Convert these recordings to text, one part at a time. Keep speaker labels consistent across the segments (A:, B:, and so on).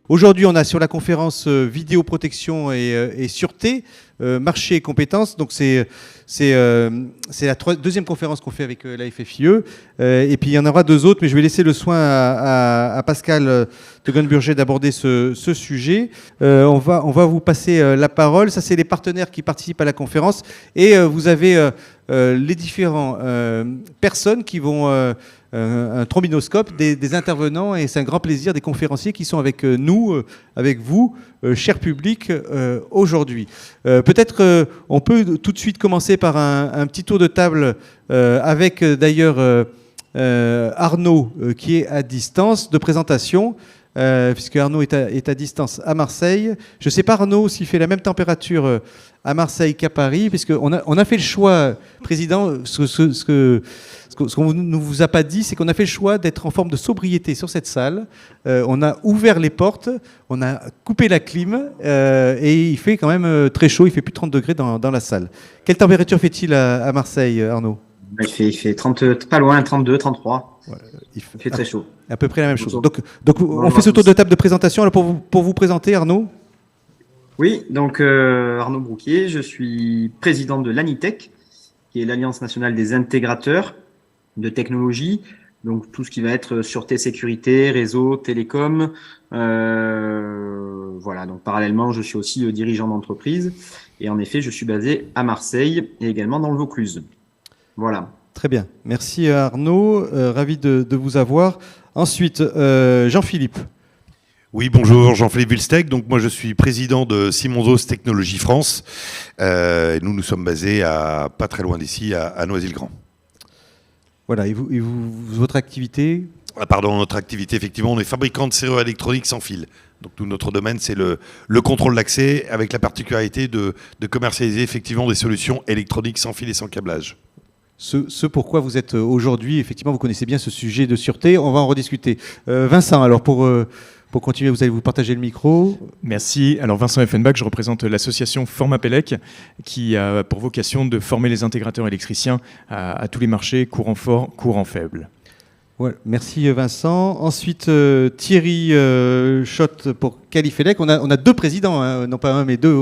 A: Aujourd'hui, on a sur la conférence vidéoprotection et sûreté, marché et compétences. Donc c'est la deuxième conférence qu'on fait avec la FFIE. Et puis il y en aura deux autres, mais je vais laisser le soin à Pascal Teugen-Burger d'aborder ce sujet. On va vous passer la parole. Ça, c'est les partenaires qui participent à la conférence. Et vous avez les différentes personnes qui vont... un trombinoscope des intervenants, et c'est un grand plaisir des conférenciers qui sont avec nous, avec vous, cher public, aujourd'hui. Peut-être on peut tout de suite commencer par un petit tour de table avec d'ailleurs Arnaud qui est à distance de présentation. Puisque Arnaud est à distance à Marseille. Je ne sais pas, Arnaud, s'il fait la même température à Marseille qu'à Paris, puisqu'on a fait le choix, Président, ce qu'on ne vous a pas dit, c'est qu'on a fait le choix d'être en forme de sobriété sur cette salle. On a ouvert les portes, on a coupé la clim, et il fait quand même très chaud, il fait plus de 30 degrés dans la salle. Quelle température fait-il à Marseille, Arnaud ?
B: Il fait 30, pas loin, 32, 33. Ouais, il fait très chaud.
A: À peu près la même chose. Donc on fait ce tour de table de présentation. Alors pour vous présenter, Arnaud.
B: Oui, donc Arnaud Brouquier, je suis président de l'ANITEC, qui est l'Alliance nationale des intégrateurs de technologie. Donc tout ce qui va être sûreté, sécurité, réseau, télécom. Voilà, donc parallèlement, je suis aussi dirigeant d'entreprise. Et en effet, je suis basé à Marseille et également dans le Vaucluse. Voilà.
A: Très bien. Merci Arnaud. Ravi de vous avoir. Ensuite, Jean-Philippe.
C: Oui, bonjour, Jean-Philippe Wilsteg. Donc moi, je suis président de Simonsos Technologies France. Nous sommes basés pas très loin d'ici, à Noisy-le-Grand.
A: Voilà. Et votre activité ?
C: Pardon, notre activité, effectivement, on est fabricant de serrures électroniques sans fil. Donc tout notre domaine, c'est le contrôle d'accès, avec la particularité de commercialiser effectivement des solutions électroniques sans fil et sans câblage.
A: Ce pourquoi vous êtes aujourd'hui, effectivement, vous connaissez bien ce sujet de sûreté. On va en rediscuter. Vincent, alors pour continuer, vous allez vous partager le micro.
D: Merci. Alors Vincent Effenbach, je représente l'association Formapelec, qui a pour vocation de former les intégrateurs électriciens à tous les marchés, courant fort, courant faible.
A: Ouais, merci Vincent. Ensuite, Thierry Schott pour Qualifelec. On a deux présidents, hein, non pas un mais deux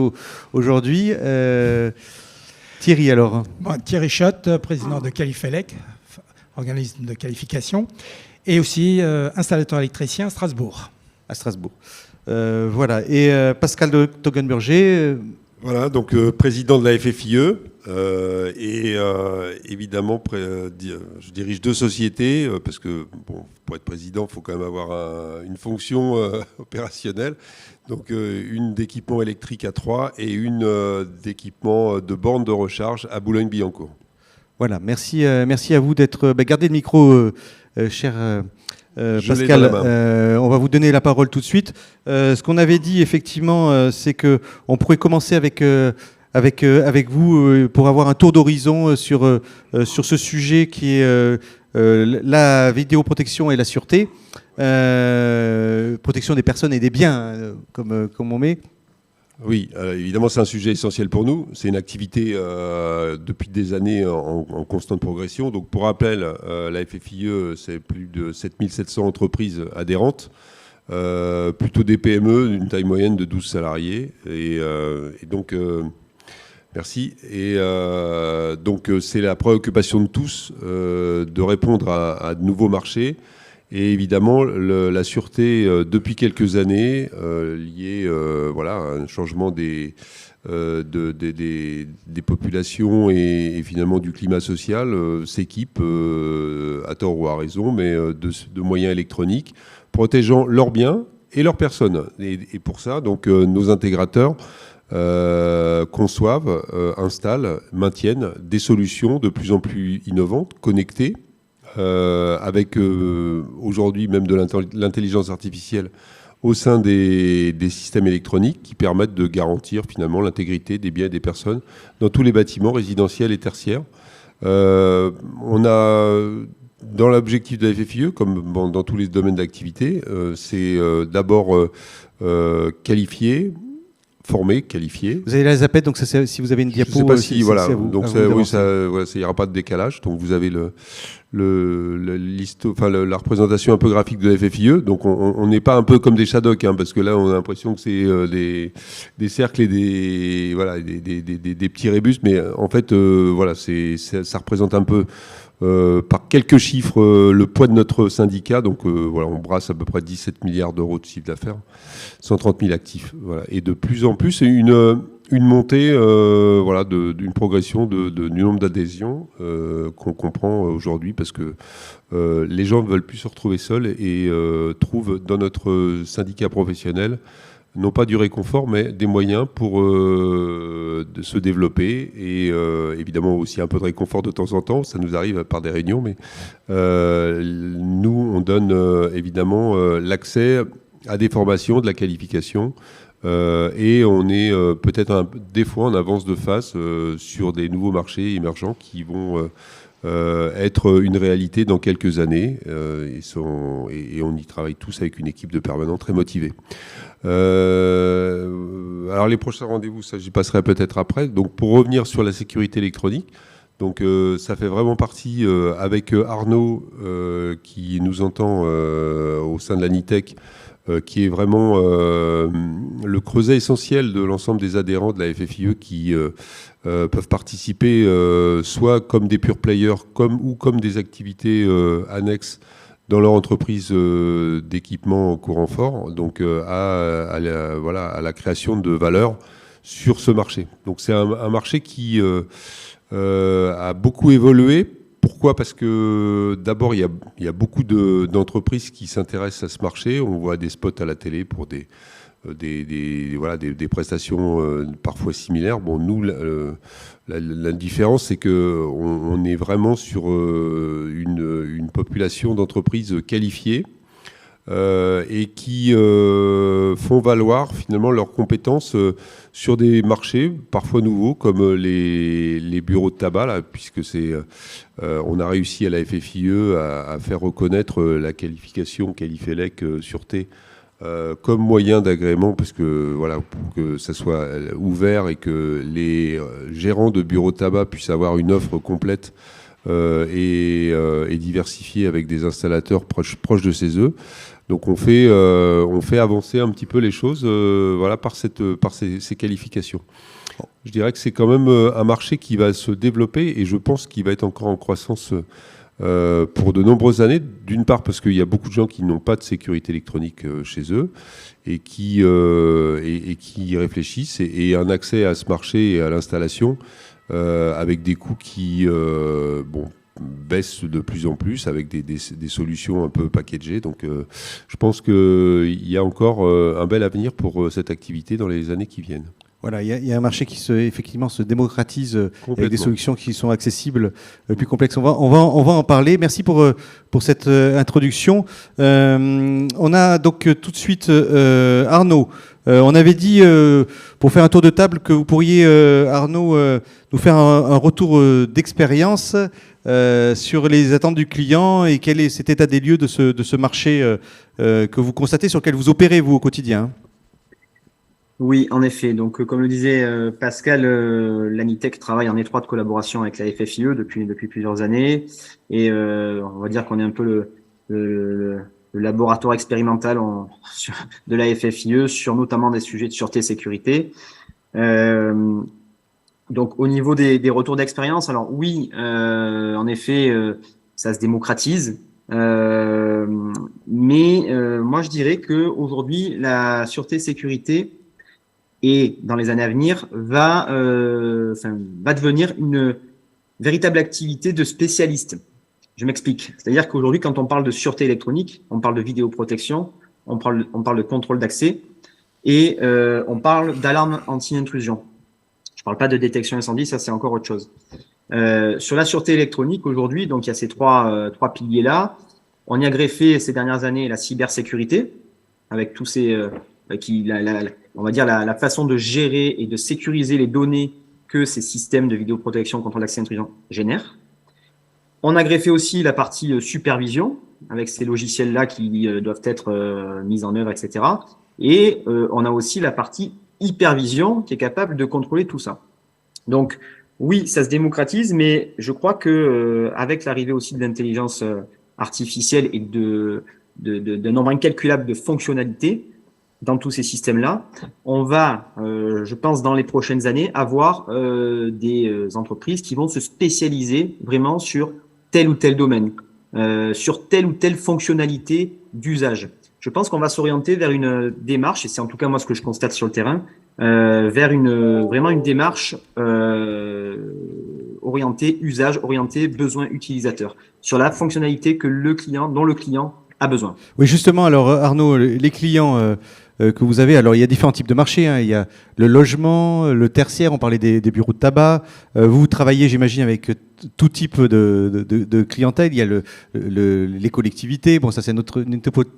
A: aujourd'hui. Thierry, alors.
E: Bon, Thierry Schott, président de Qualifelec, organisme de qualification, et aussi installateur électricien à Strasbourg.
A: À Strasbourg. Voilà. Et Pascal Teugen-Burger.
F: Voilà, donc président de la FFIE. Et évidemment, je dirige deux sociétés, parce que bon, pour être président, il faut quand même avoir une fonction opérationnelle. Donc une d'équipement électrique à Troyes et une d'équipement de borne de recharge à Boulogne-Billancourt.
A: Voilà, merci à vous d'être... gardez le micro, cher Pascal. On va vous donner la parole tout de suite. Ce qu'on avait dit, effectivement, c'est qu'on pourrait commencer avec vous pour avoir un tour d'horizon sur ce sujet qui est la vidéoprotection et la sûreté. Protection des personnes et des biens, comme on met.
F: Oui, évidemment, c'est un sujet essentiel pour nous. C'est une activité depuis des années en constante progression. Donc, pour rappel, la FFIE, c'est plus de 7700 entreprises adhérentes, plutôt des PME d'une taille moyenne de 12 salariés. Et donc, merci. Et donc, c'est la préoccupation de tous de répondre à de nouveaux marchés. Et évidemment, la sûreté, depuis quelques années, liée à un changement des populations et finalement du climat social, s'équipe, à tort ou à raison, mais de moyens électroniques, protégeant leurs biens et leurs personnes. Et pour ça, donc, nos intégrateurs conçoivent, installent, maintiennent des solutions de plus en plus innovantes, connectées, avec aujourd'hui même de l'intelligence artificielle au sein des systèmes électroniques qui permettent de garantir finalement l'intégrité des biens et des personnes dans tous les bâtiments résidentiels et tertiaires. On a, dans l'objectif de la FFIE, comme dans tous les domaines d'activité, c'est d'abord qualifier, formés, qualifiés.
A: Vous avez la zapette, donc ça, si vous avez une
F: Je ne
A: diapo,
F: sais pas si, voilà.
A: c'est à vous,
F: Donc,
A: à
F: ça,
A: vous
F: oui,
A: d'avancer.
F: voilà, il n'y aura pas de décalage. Donc, vous avez la représentation un peu graphique de la FFIE. Donc, on n'est pas un peu comme des Shadocks, hein, parce que là, on a l'impression que c'est des cercles et des petits rébus. Mais en fait, voilà, ça représente un peu, par quelques chiffres, le poids de notre syndicat. Donc, voilà, on brasse à peu près 17 milliards d'euros de chiffre d'affaires, 130 000 actifs. Voilà. Et de plus en plus, une montée, voilà, d'une progression du nombre d'adhésions qu'on comprend aujourd'hui, parce que les gens ne veulent plus se retrouver seuls et trouvent dans notre syndicat professionnel non pas du réconfort, mais des moyens pour de se développer et évidemment aussi un peu de réconfort de temps en temps. Ça nous arrive par des réunions, mais nous, on donne évidemment l'accès à des formations, de la qualification. Et on est peut-être des fois en avance de face sur des nouveaux marchés émergents qui vont être une réalité dans quelques années. Et on y travaille tous avec une équipe de permanents très motivée. Alors les prochains rendez-vous, ça j'y passerai peut-être après. Donc pour revenir sur la sécurité électronique, donc ça fait vraiment partie avec Arnaud qui nous entend au sein de l'Anitech, qui est vraiment le creuset essentiel de l'ensemble des adhérents de la FFIE qui peuvent participer soit comme des pure players ou comme des activités annexes dans leur entreprise d'équipement courant fort, donc à la création de valeur sur ce marché. Donc c'est un marché qui a beaucoup évolué. Pourquoi ? Parce que d'abord, il y a beaucoup d'entreprises qui s'intéressent à ce marché. On voit des spots à la télé pour des prestations parfois similaires. Bon, nous, la différence, c'est qu'on est vraiment sur une population d'entreprises qualifiées et qui font valoir finalement leurs compétences sur des marchés parfois nouveaux comme les bureaux de tabac, là, puisque on a réussi à la FFIE à faire reconnaître la qualification Qualifelec Sûreté comme moyen d'agrément, parce que voilà, pour que ça soit ouvert et que les gérants de bureaux de tabac puissent avoir une offre complète et diversifiée avec des installateurs proches de chez eux. Donc on fait avancer un petit peu les choses voilà, par ces qualifications. Je dirais que c'est quand même un marché qui va se développer et je pense qu'il va être encore en croissance pour de nombreuses années. D'une part parce qu'il y a beaucoup de gens qui n'ont pas de sécurité électronique chez eux et qui y réfléchissent et un accès à ce marché et à l'installation avec des coûts qui baissent de plus en plus avec des solutions un peu packagées. Donc je pense qu'il y a encore un bel avenir pour cette activité dans les années qui viennent.
A: Voilà, il y a un marché qui effectivement se démocratise avec des solutions qui sont accessibles, plus complexes. On va en parler. Merci pour cette introduction. On a donc tout de suite Arnaud. On avait dit, pour faire un tour de table, que vous pourriez, Arnaud, nous faire un retour d'expérience sur les attentes du client et quel est cet état des lieux de ce marché que vous constatez, sur lequel vous opérez, vous, au quotidien.
B: Oui, en effet. Donc, comme le disait Pascal, l'Anitech travaille en étroite collaboration avec la FFIE depuis plusieurs années. Et on va dire qu'on est un peu le laboratoire expérimental de la FFIE sur notamment des sujets de sûreté et sécurité. Donc, au niveau des retours d'expérience, alors oui, en effet, ça se démocratise. Mais moi, je dirais que aujourd'hui, la sûreté et sécurité et dans les années à venir, va devenir une véritable activité de spécialiste. Je m'explique. C'est-à-dire qu'aujourd'hui, quand on parle de sûreté électronique, on parle de vidéoprotection, on parle de contrôle d'accès et on parle d'alarme anti-intrusion. Je ne parle pas de détection incendie, ça c'est encore autre chose. Sur la sûreté électronique, aujourd'hui, donc il y a ces trois piliers-là. On y a greffé ces dernières années la cybersécurité, avec tous ces on va dire la façon de gérer et de sécuriser les données que ces systèmes de vidéoprotection contre l'accès intrusion génèrent. On a greffé aussi la partie supervision, avec ces logiciels-là qui doivent être mis en œuvre, etc. Et on a aussi la partie hypervision qui est capable de contrôler tout ça. Donc, oui, ça se démocratise, mais je crois que avec l'arrivée aussi de l'intelligence artificielle et d'un nombre incalculable de fonctionnalités dans tous ces systèmes-là, on va, je pense, dans les prochaines années, avoir des entreprises qui vont se spécialiser vraiment sur tel ou tel domaine, sur telle ou telle fonctionnalité d'usage. Je pense qu'on va s'orienter vers une démarche, et c'est en tout cas moi ce que je constate sur le terrain, vers vraiment une démarche orientée usage, orientée besoin utilisateur, sur la fonctionnalité dont le client a besoin.
A: Oui, justement, alors Arnaud, les clients que vous avez, alors il y a différents types de marchés, hein. Il y a le logement, le tertiaire, on parlait des bureaux de tabac. Vous travaillez, j'imagine, avec tout type de clientèle. Il y a les collectivités, bon ça c'est une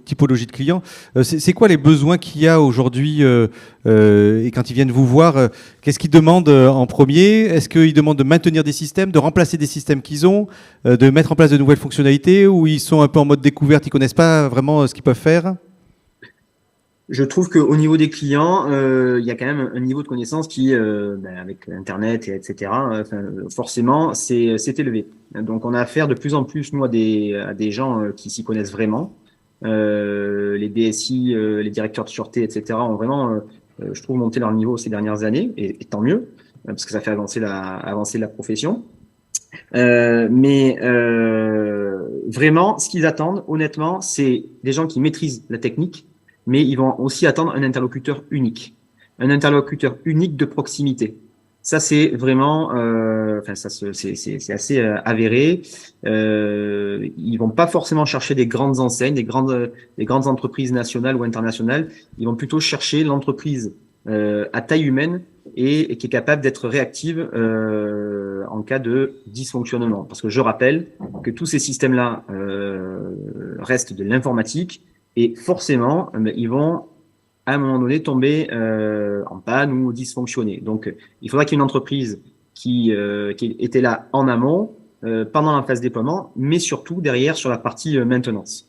A: typologie de clients. C'est quoi les besoins qu'il y a aujourd'hui et quand ils viennent vous voir, qu'est-ce qu'ils demandent en premier? Est-ce qu'ils demandent de maintenir des systèmes, de remplacer des systèmes qu'ils ont, de mettre en place de nouvelles fonctionnalités, ou ils sont un peu en mode découverte, ils connaissent pas vraiment ce qu'ils peuvent faire?
B: Je trouve qu'au niveau des clients, il y a quand même un niveau de connaissance qui, avec Internet, etc., forcément, c'est élevé. Donc, on a affaire de plus en plus, nous, à des gens qui s'y connaissent vraiment. Les DSI, les directeurs de sûreté, etc., ont vraiment, je trouve, monté leur niveau ces dernières années, et tant mieux, parce que ça fait avancer la profession. Mais vraiment, ce qu'ils attendent, honnêtement, c'est des gens qui maîtrisent la technique, mais ils vont aussi attendre un interlocuteur unique de proximité. Ça, c'est vraiment, c'est assez avéré. Ils vont pas forcément chercher des grandes enseignes, des grandes entreprises nationales ou internationales. Ils vont plutôt chercher l'entreprise à taille humaine et qui est capable d'être réactive en cas de dysfonctionnement. Parce que je rappelle que tous ces systèmes-là restent de l'informatique. Et forcément, ils vont, à un moment donné, tomber en panne ou dysfonctionner. Donc, il faudra qu'il y ait une entreprise qui était là en amont, pendant la phase déploiement, mais surtout derrière sur la partie maintenance.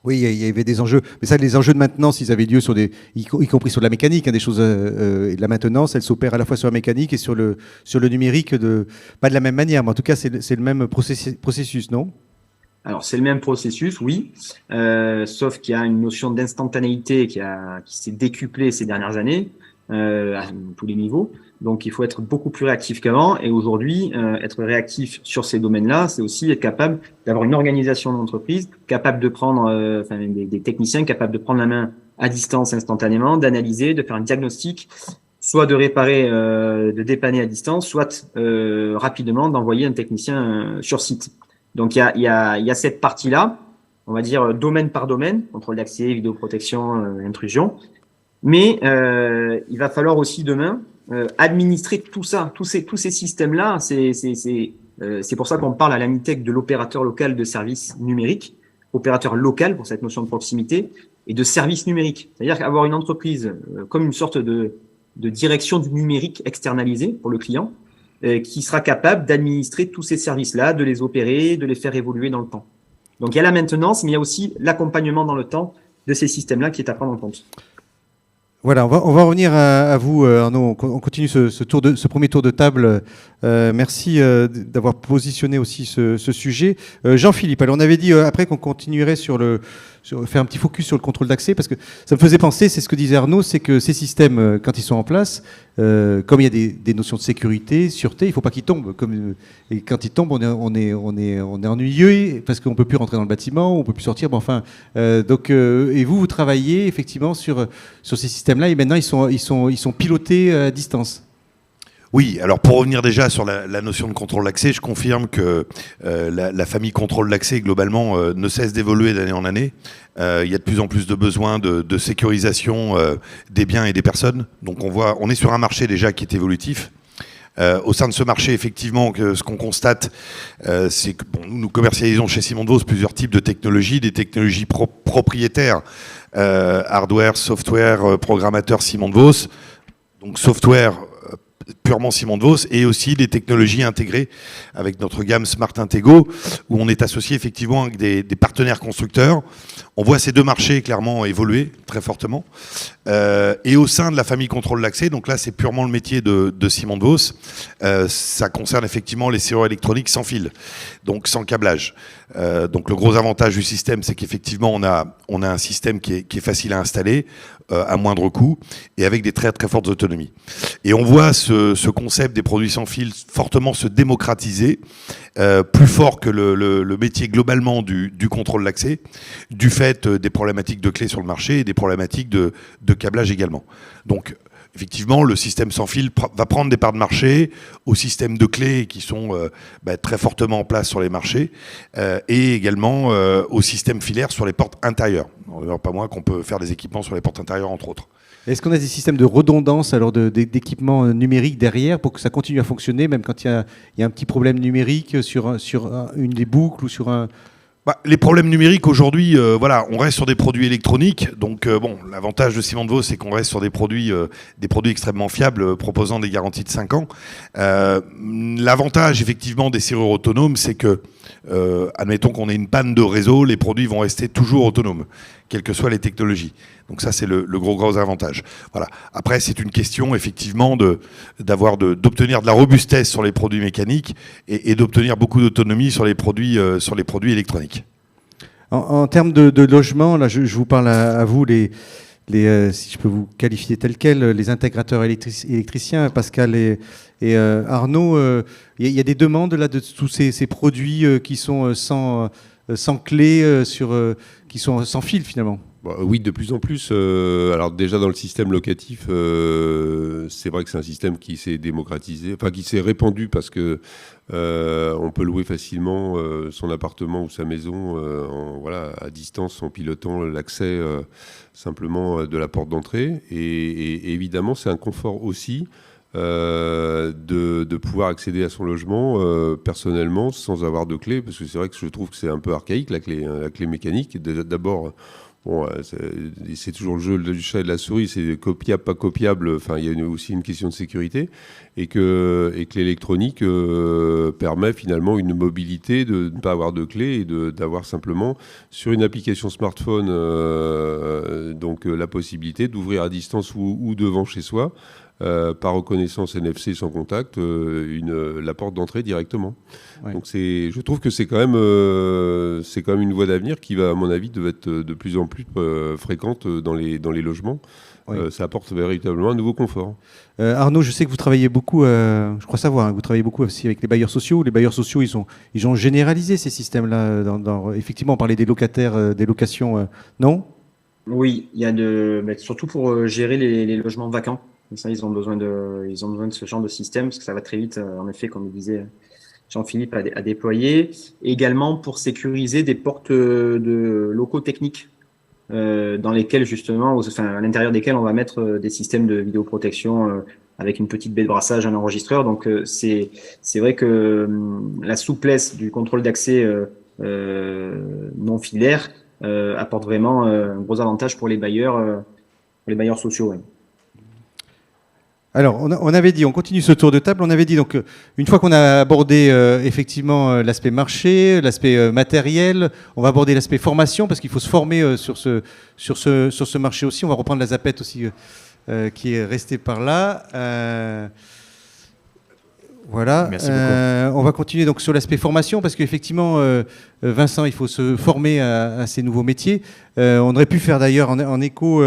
A: Oui, il y avait des enjeux. Mais ça, les enjeux de maintenance, ils avaient lieu sur y compris sur de la mécanique, hein, des choses et de la maintenance, elle s'opère à la fois sur la mécanique et sur le numérique, pas de la même manière, mais en tout cas, c'est le même processus, non?
B: Alors, c'est le même processus, oui, sauf qu'il y a une notion d'instantanéité qui s'est décuplée ces dernières années à tous les niveaux. Donc, il faut être beaucoup plus réactif qu'avant. Et aujourd'hui, être réactif sur ces domaines-là, c'est aussi être capable d'avoir une organisation d'entreprise, capable de prendre, des techniciens capables de prendre la main à distance instantanément, d'analyser, de faire un diagnostic, soit de réparer, de dépanner à distance, soit rapidement d'envoyer un technicien sur site. Donc, il y a cette partie-là, on va dire domaine par domaine, contrôle d'accès, vidéoprotection, intrusion. Mais il va falloir aussi demain administrer tout ça, tous ces systèmes-là. C'est pour ça qu'on parle à l'ANITEC de l'opérateur local de services numériques, opérateur local pour cette notion de proximité, et de service numérique. C'est-à-dire qu'avoir une entreprise comme une sorte de direction du numérique externalisée pour le client, qui sera capable d'administrer tous ces services-là, de les opérer, de les faire évoluer dans le temps. Donc, il y a la maintenance, mais il y a aussi l'accompagnement dans le temps de ces systèmes-là qui est à prendre en compte.
A: Voilà, on va revenir à vous, Arnaud. On continue ce premier tour de table. Merci d'avoir positionné aussi ce sujet. Jean-Philippe, alors on avait dit après qu'on continuerait faire un petit focus sur le contrôle d'accès, parce que ça me faisait penser, c'est ce que disait Arnaud, c'est que ces systèmes, quand ils sont en place, comme il y a des notions de sécurité, sûreté, il ne faut pas qu'ils tombent. Et quand ils tombent, on est ennuyeux parce qu'on ne peut plus rentrer dans le bâtiment, on ne peut plus sortir. Bon, enfin, et vous travaillez effectivement sur ces systèmes-là, et maintenant ils sont pilotés à distance.
C: Oui, alors pour revenir déjà sur la notion de contrôle d'accès, je confirme que la famille contrôle d'accès, globalement, ne cesse d'évoluer d'année en année. Il y a de plus en plus de besoins de sécurisation des biens et des personnes. Donc on est sur un marché déjà qui est évolutif. Au sein de ce marché, effectivement, ce qu'on constate, c'est que nous commercialisons chez Simon de Vos plusieurs types de technologies, des technologies propriétaires, hardware, software, programmateur Simon de Vos. Donc software purement Simon de Vos, et aussi des technologies intégrées avec notre gamme Smart Intego, où on est associé effectivement avec des partenaires constructeurs. On voit ces deux marchés clairement évoluer très fortement. Et au sein de la famille contrôle l'accès, donc là c'est purement le métier de Simon de Vos, ça concerne effectivement les serrures électroniques sans fil, donc sans câblage. Donc le gros avantage du système, c'est qu'effectivement on a un système qui est facile à installer, à moindre coût, et avec des très très fortes autonomies. Et on voit ce concept des produits sans fil fortement se démocratiser, plus fort que le métier globalement du contrôle d'accès, du fait des problématiques de clés sur le marché et des problématiques de câblage également. Donc effectivement, le système sans fil va prendre des parts de marché aux systèmes de clés qui sont très fortement en place sur les marchés, et également au système filaire sur les portes intérieures. On ne pas moins qu'on peut faire des équipements sur les portes intérieures, entre autres.
A: Est-ce qu'on a des systèmes de redondance alors d'équipements numériques derrière pour que ça continue à fonctionner, même quand il y a un petit problème numérique sur une des boucles ou sur un...
C: Les problèmes numériques aujourd'hui, on reste sur des produits électroniques. Donc l'avantage de Simon de Vos, c'est qu'on reste sur des produits extrêmement fiables, proposant des garanties de 5 ans. L'avantage effectivement des serrures autonomes, c'est que, admettons qu'on ait une panne de réseau, les produits vont rester toujours autonomes, quelles que soient les technologies. Donc ça, c'est le gros avantage. Voilà. Après, c'est une question effectivement d'obtenir de la robustesse sur les produits mécaniques et d'obtenir beaucoup d'autonomie sur les produits électroniques.
A: En termes de logement, là, je vous parle à vous, si je peux vous qualifier tel quel, les intégrateurs électriciens, Pascal et Arnaud, il y a des demandes là de tous ces produits qui sont sans clé, qui sont sans fil finalement.
F: Oui, de plus en plus. Alors déjà dans le système locatif, c'est vrai que c'est un système qui s'est démocratisé, enfin qui s'est répandu parce que on peut louer facilement son appartement ou sa maison à distance en pilotant l'accès simplement de la porte d'entrée. Et évidemment, c'est un confort aussi de pouvoir accéder à son logement personnellement sans avoir de clé, parce que c'est vrai que je trouve que c'est un peu archaïque la clé mécanique. D'abord, c'est toujours le jeu du chat et de la souris, c'est copiable, pas copiable. Enfin, il y a aussi une question de sécurité, et que l'électronique permet finalement une mobilité de ne pas avoir de clé et d'avoir simplement sur une application smartphone la possibilité d'ouvrir à distance ou devant chez soi. Par reconnaissance NFC sans contact, la porte d'entrée directement. Ouais. Donc je trouve que c'est quand même une voie d'avenir qui va, à mon avis, devait être de plus en plus fréquente dans les logements. Oui. Ça apporte véritablement un nouveau confort.
A: Arnaud, je sais que vous travaillez beaucoup, je crois savoir, vous travaillez beaucoup aussi avec les bailleurs sociaux. Les bailleurs sociaux, ils ont généralisé ces systèmes-là. Effectivement, on parlait des locataires, des locations, non ?
B: Oui, il y a surtout pour gérer les logements vacants. Ça, ils ont besoin de ce genre de système, parce que ça va très vite, en effet, comme le disait Jean-Philippe, à déployer. Et également pour sécuriser des portes de locaux techniques, dans lesquels, justement, à l'intérieur desquels on va mettre des systèmes de vidéoprotection avec une petite baie de brassage, un enregistreur. Donc, c'est vrai que la souplesse du contrôle d'accès non filaire apporte vraiment un gros avantage pour les bailleurs sociaux. Ouais.
A: Alors, on avait dit, on continue ce tour de table, on avait dit, donc, une fois qu'on a abordé effectivement l'aspect marché, l'aspect matériel, on va aborder l'aspect formation, parce qu'il faut se former sur ce marché aussi. On va reprendre la zapette aussi, qui est restée par là. Voilà.
D: Merci beaucoup.
A: On va continuer donc sur l'aspect formation, parce qu'effectivement, Vincent, il faut se former à ces nouveaux métiers. On aurait pu faire d'ailleurs en écho,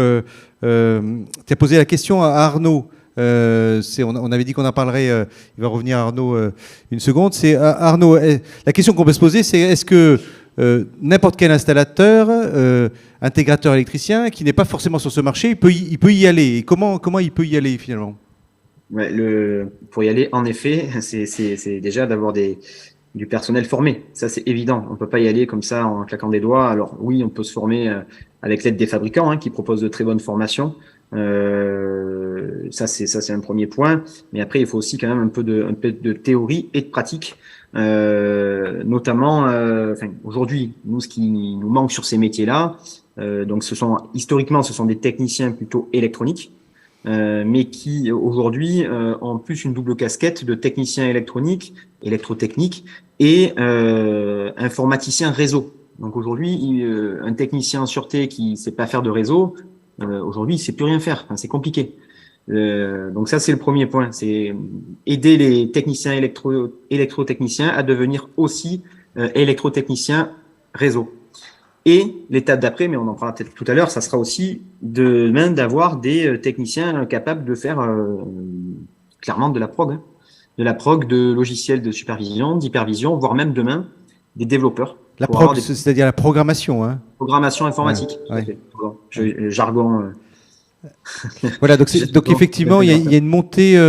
A: tu as posé la question à Arnaud. On avait dit qu'on en parlerait, il va revenir Arnaud une seconde. C'est Arnaud, la question qu'on peut se poser, c'est est-ce que n'importe quel installateur, intégrateur électricien, qui n'est pas forcément sur ce marché, il peut y aller, et comment il peut y aller finalement?
B: Ouais, pour y aller, en effet, c'est déjà d'avoir du personnel formé. Ça, c'est évident. On peut pas y aller comme ça en claquant des doigts. Alors oui, on peut se former avec l'aide des fabricants, qui proposent de très bonnes formations. Ça c'est un premier point, mais après il faut aussi quand même un peu de théorie et de pratique, notamment aujourd'hui nous, ce qui nous manque sur ces métiers-là, donc historiquement ce sont des techniciens plutôt électroniques, mais qui aujourd'hui ont plus une double casquette de technicien électronique, électrotechnique et informaticien réseau. Donc aujourd'hui, un technicien en sûreté qui sait pas faire de réseau, aujourd'hui, il sait plus rien faire. Enfin, c'est compliqué. Donc ça, c'est le premier point. C'est aider les techniciens électrotechniciens à devenir aussi électrotechniciens réseau. Et l'étape d'après, mais on en parlera peut-être tout à l'heure, ça sera aussi demain d'avoir des techniciens capables de faire clairement de la prog, hein. De la prog, de logiciels de supervision, d'hypervision, voire même demain des développeurs.
A: La prog, c'est-à-dire la programmation. Hein.
B: Programmation informatique.
A: Ouais.
B: Jargon.
A: Voilà, donc effectivement, il y a une montée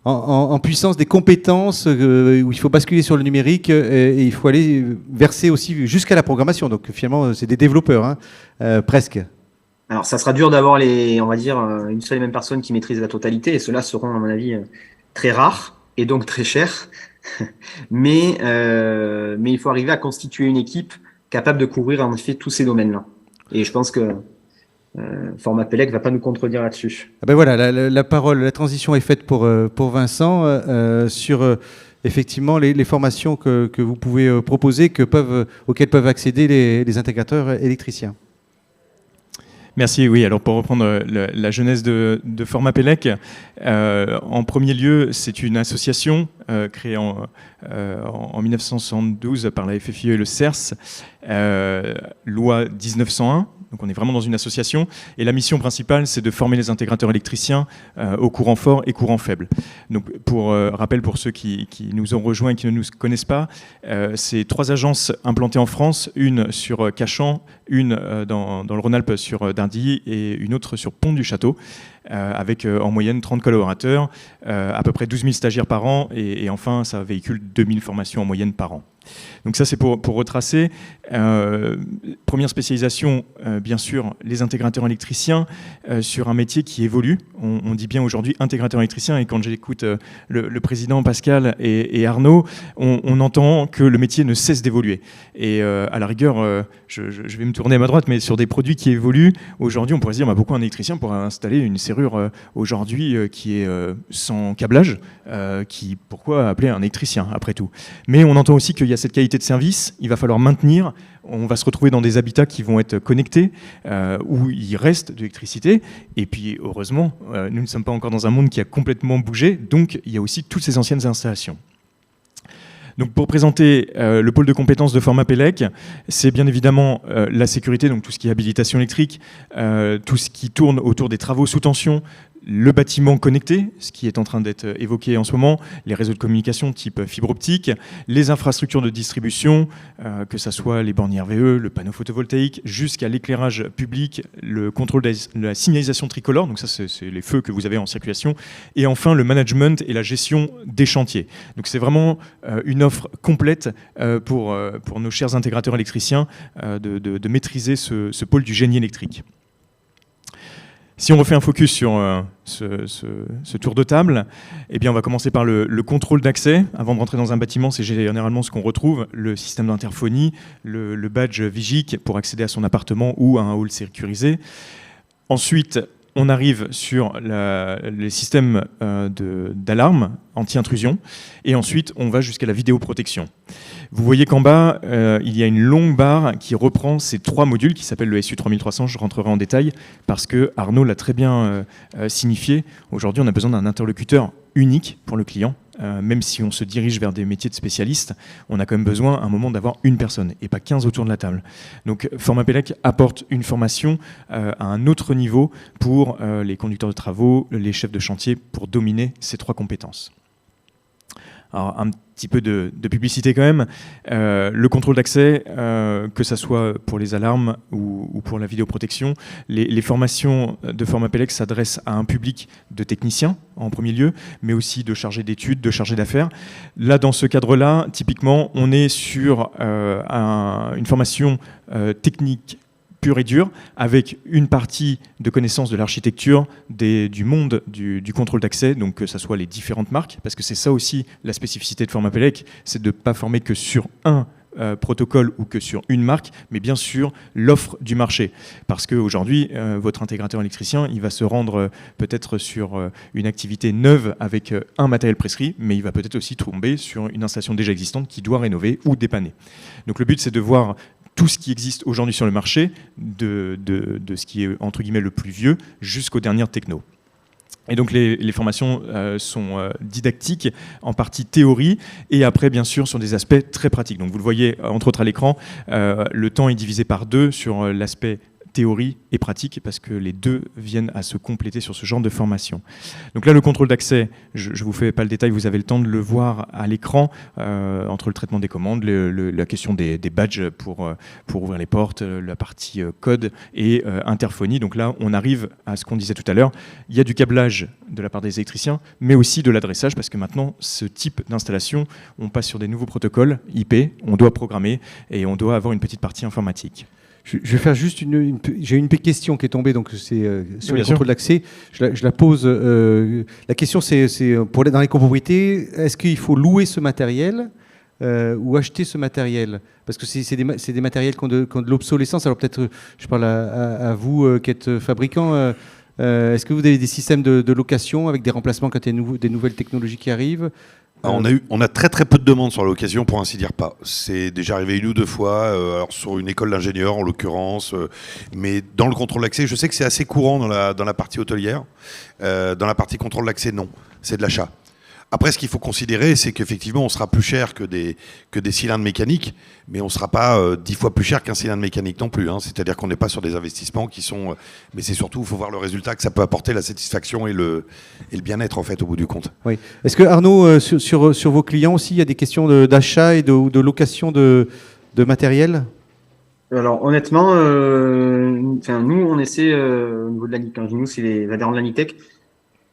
A: en puissance des compétences où il faut basculer sur le numérique et il faut aller verser aussi jusqu'à la programmation. Donc finalement, c'est des développeurs, hein, presque.
B: Alors, ça sera dur d'avoir on va dire, une seule et même personne qui maîtrise la totalité, et ceux-là seront, à mon avis, très rares et donc très chers. mais il faut arriver à constituer une équipe capable de couvrir en effet tous ces domaines-là. Et je pense que Format Pélec va pas nous contredire là-dessus.
A: Ah ben voilà, la parole, la transition est faite pour Vincent sur effectivement les formations que vous pouvez proposer, auxquelles peuvent accéder les intégrateurs électriciens.
D: Merci. Oui, alors pour reprendre la genèse de Format Pélec, en premier lieu, c'est une association créée en 1972 par la FFIE et le CERS, loi 1901. Donc on est vraiment dans une association et la mission principale c'est de former les intégrateurs électriciens au courant fort et courant faible. Donc pour rappel pour ceux qui nous ont rejoints et qui ne nous connaissent pas, c'est 3 agences implantées en France, une sur Cachan, une dans le Rhône-Alpes sur Dindilly et une autre sur Pont-du-Château, avec en moyenne 30 collaborateurs, à peu près 12 000 stagiaires par an et enfin ça véhicule 2000 formations en moyenne par an. Donc ça c'est pour retracer. Première spécialisation, bien sûr, les intégrateurs électriciens sur un métier qui évolue. On dit bien aujourd'hui intégrateur électricien et quand j'écoute le président Pascal et Arnaud, on entend que le métier ne cesse d'évoluer. Et à la rigueur, je vais me tourner à ma droite, mais sur des produits qui évoluent, aujourd'hui on pourrait se dire pourquoi un électricien pourrait installer une serrure aujourd'hui qui est sans câblage, pourquoi appeler un électricien après tout. Mais on entend aussi qu'il y a cette qualité de service, il va falloir maintenir, on va se retrouver dans des habitats qui vont être connectés, où il reste de l'électricité, et puis heureusement, nous ne sommes pas encore dans un monde qui a complètement bougé, donc il y a aussi toutes ces anciennes installations. Donc pour présenter le pôle de compétences de Format Pélec, c'est bien évidemment la sécurité, donc tout ce qui est habilitation électrique, tout ce qui tourne autour des travaux sous tension, le bâtiment connecté, ce qui est en train d'être évoqué en ce moment, les réseaux de communication type fibre optique, les infrastructures de distribution, que ce soit les bornes RVE, le panneau photovoltaïque, jusqu'à l'éclairage public, le contrôle de la signalisation tricolore, donc ça c'est les feux que vous avez en circulation, et enfin le management et la gestion des chantiers. Donc c'est vraiment une offre complète pour nos chers intégrateurs électriciens de maîtriser ce pôle du génie électrique. Si on refait un focus sur ce tour de table, eh bien on va commencer par le contrôle d'accès. Avant de rentrer dans un bâtiment, c'est généralement ce qu'on retrouve, le système d'interphonie, le badge Vigic pour accéder à son appartement ou à un hall sécurisé. Ensuite, on arrive sur les systèmes d'alarme anti-intrusion et ensuite on va jusqu'à la vidéoprotection. Vous voyez qu'en bas, il y a une longue barre qui reprend ces 3 modules qui s'appellent le SU 3300. Je rentrerai en détail parce que Arnaud l'a très bien signifié. Aujourd'hui, on a besoin d'un interlocuteur unique pour le client. Même si on se dirige vers des métiers de spécialistes, on a quand même besoin à un moment d'avoir une personne et pas 15 autour de la table. Donc Format Pélec apporte une formation à un autre niveau pour les conducteurs de travaux, les chefs de chantier, pour dominer ces 3 compétences. Alors, un petit peu de publicité quand même. Le contrôle d'accès, que ce soit pour les alarmes ou pour la vidéoprotection, les formations de Format Pélec s'adressent à un public de techniciens en premier lieu, mais aussi de chargés d'études, de chargés d'affaires. Là, dans ce cadre-là, typiquement, on est sur une formation technique pure et dure, avec une partie de connaissance de l'architecture, du monde du contrôle d'accès, donc que ce soit les différentes marques, parce que c'est ça aussi la spécificité de Format Pélec, c'est de ne pas former que sur un protocole ou que sur une marque, mais bien sûr l'offre du marché. Parce qu'aujourd'hui, votre intégrateur électricien, il va se rendre peut-être sur une activité neuve avec un matériel prescrit, mais il va peut-être aussi tomber sur une installation déjà existante qui doit rénover ou dépanner. Donc le but, c'est de voir tout ce qui existe aujourd'hui sur le marché, de ce qui est entre guillemets le plus vieux jusqu'aux dernières techno. Et donc les formations sont didactiques, en partie théorie, et après bien sûr sur des aspects très pratiques. Donc vous le voyez entre autres à l'écran, le temps est divisé par 2 sur l'aspect théorie et pratique, parce que les deux viennent à se compléter sur ce genre de formation. Donc là, le contrôle d'accès, je ne vous fais pas le détail, vous avez le temps de le voir à l'écran, entre le traitement des commandes, la question des badges pour ouvrir les portes, la partie code et interphonie. Donc là, on arrive à ce qu'on disait tout à l'heure, il y a du câblage de la part des électriciens, mais aussi de l'adressage, parce que maintenant, ce type d'installation, on passe sur des nouveaux protocoles IP, on doit programmer et on doit avoir une petite partie informatique.
A: Je vais faire juste j'ai une question qui est tombée, donc c'est sur
D: Oui,
A: les contrôles d'accès. Je la pose. La question, c'est pour dans les copropriétés, est-ce qu'il faut louer ce matériel ou acheter ce matériel? Parce que c'est des matériels qui ont de l'obsolescence. Alors peut-être, je parle à vous qui êtes fabricant. Est-ce que vous avez des systèmes de location avec des remplacements quand il y a des nouvelles technologies qui arrivent?
C: On a très très peu de demandes sur l'occasion, pour ainsi dire pas. C'est déjà arrivé 1 ou 2 fois, alors sur une école d'ingénieurs en l'occurrence, mais dans le contrôle d'accès, je sais que c'est assez courant dans la partie hôtelière. Dans la partie contrôle d'accès, non, c'est de l'achat. Après, ce qu'il faut considérer, c'est qu'effectivement, on sera plus cher que des cylindres mécaniques, mais on ne sera pas 10 fois plus cher qu'un cylindre mécanique non plus. Hein. C'est-à-dire qu'on n'est pas sur des investissements qui sont... mais c'est surtout, il faut voir le résultat que ça peut apporter, la satisfaction et le bien-être, en fait, au bout du compte.
A: Oui. Est-ce que, Arnaud, sur vos clients aussi, il y a des questions d'achat et de location de matériel?
B: Alors honnêtement, nous on essaie au niveau de l'ANITEC, nous c'est les adhérents de l'ANITEC.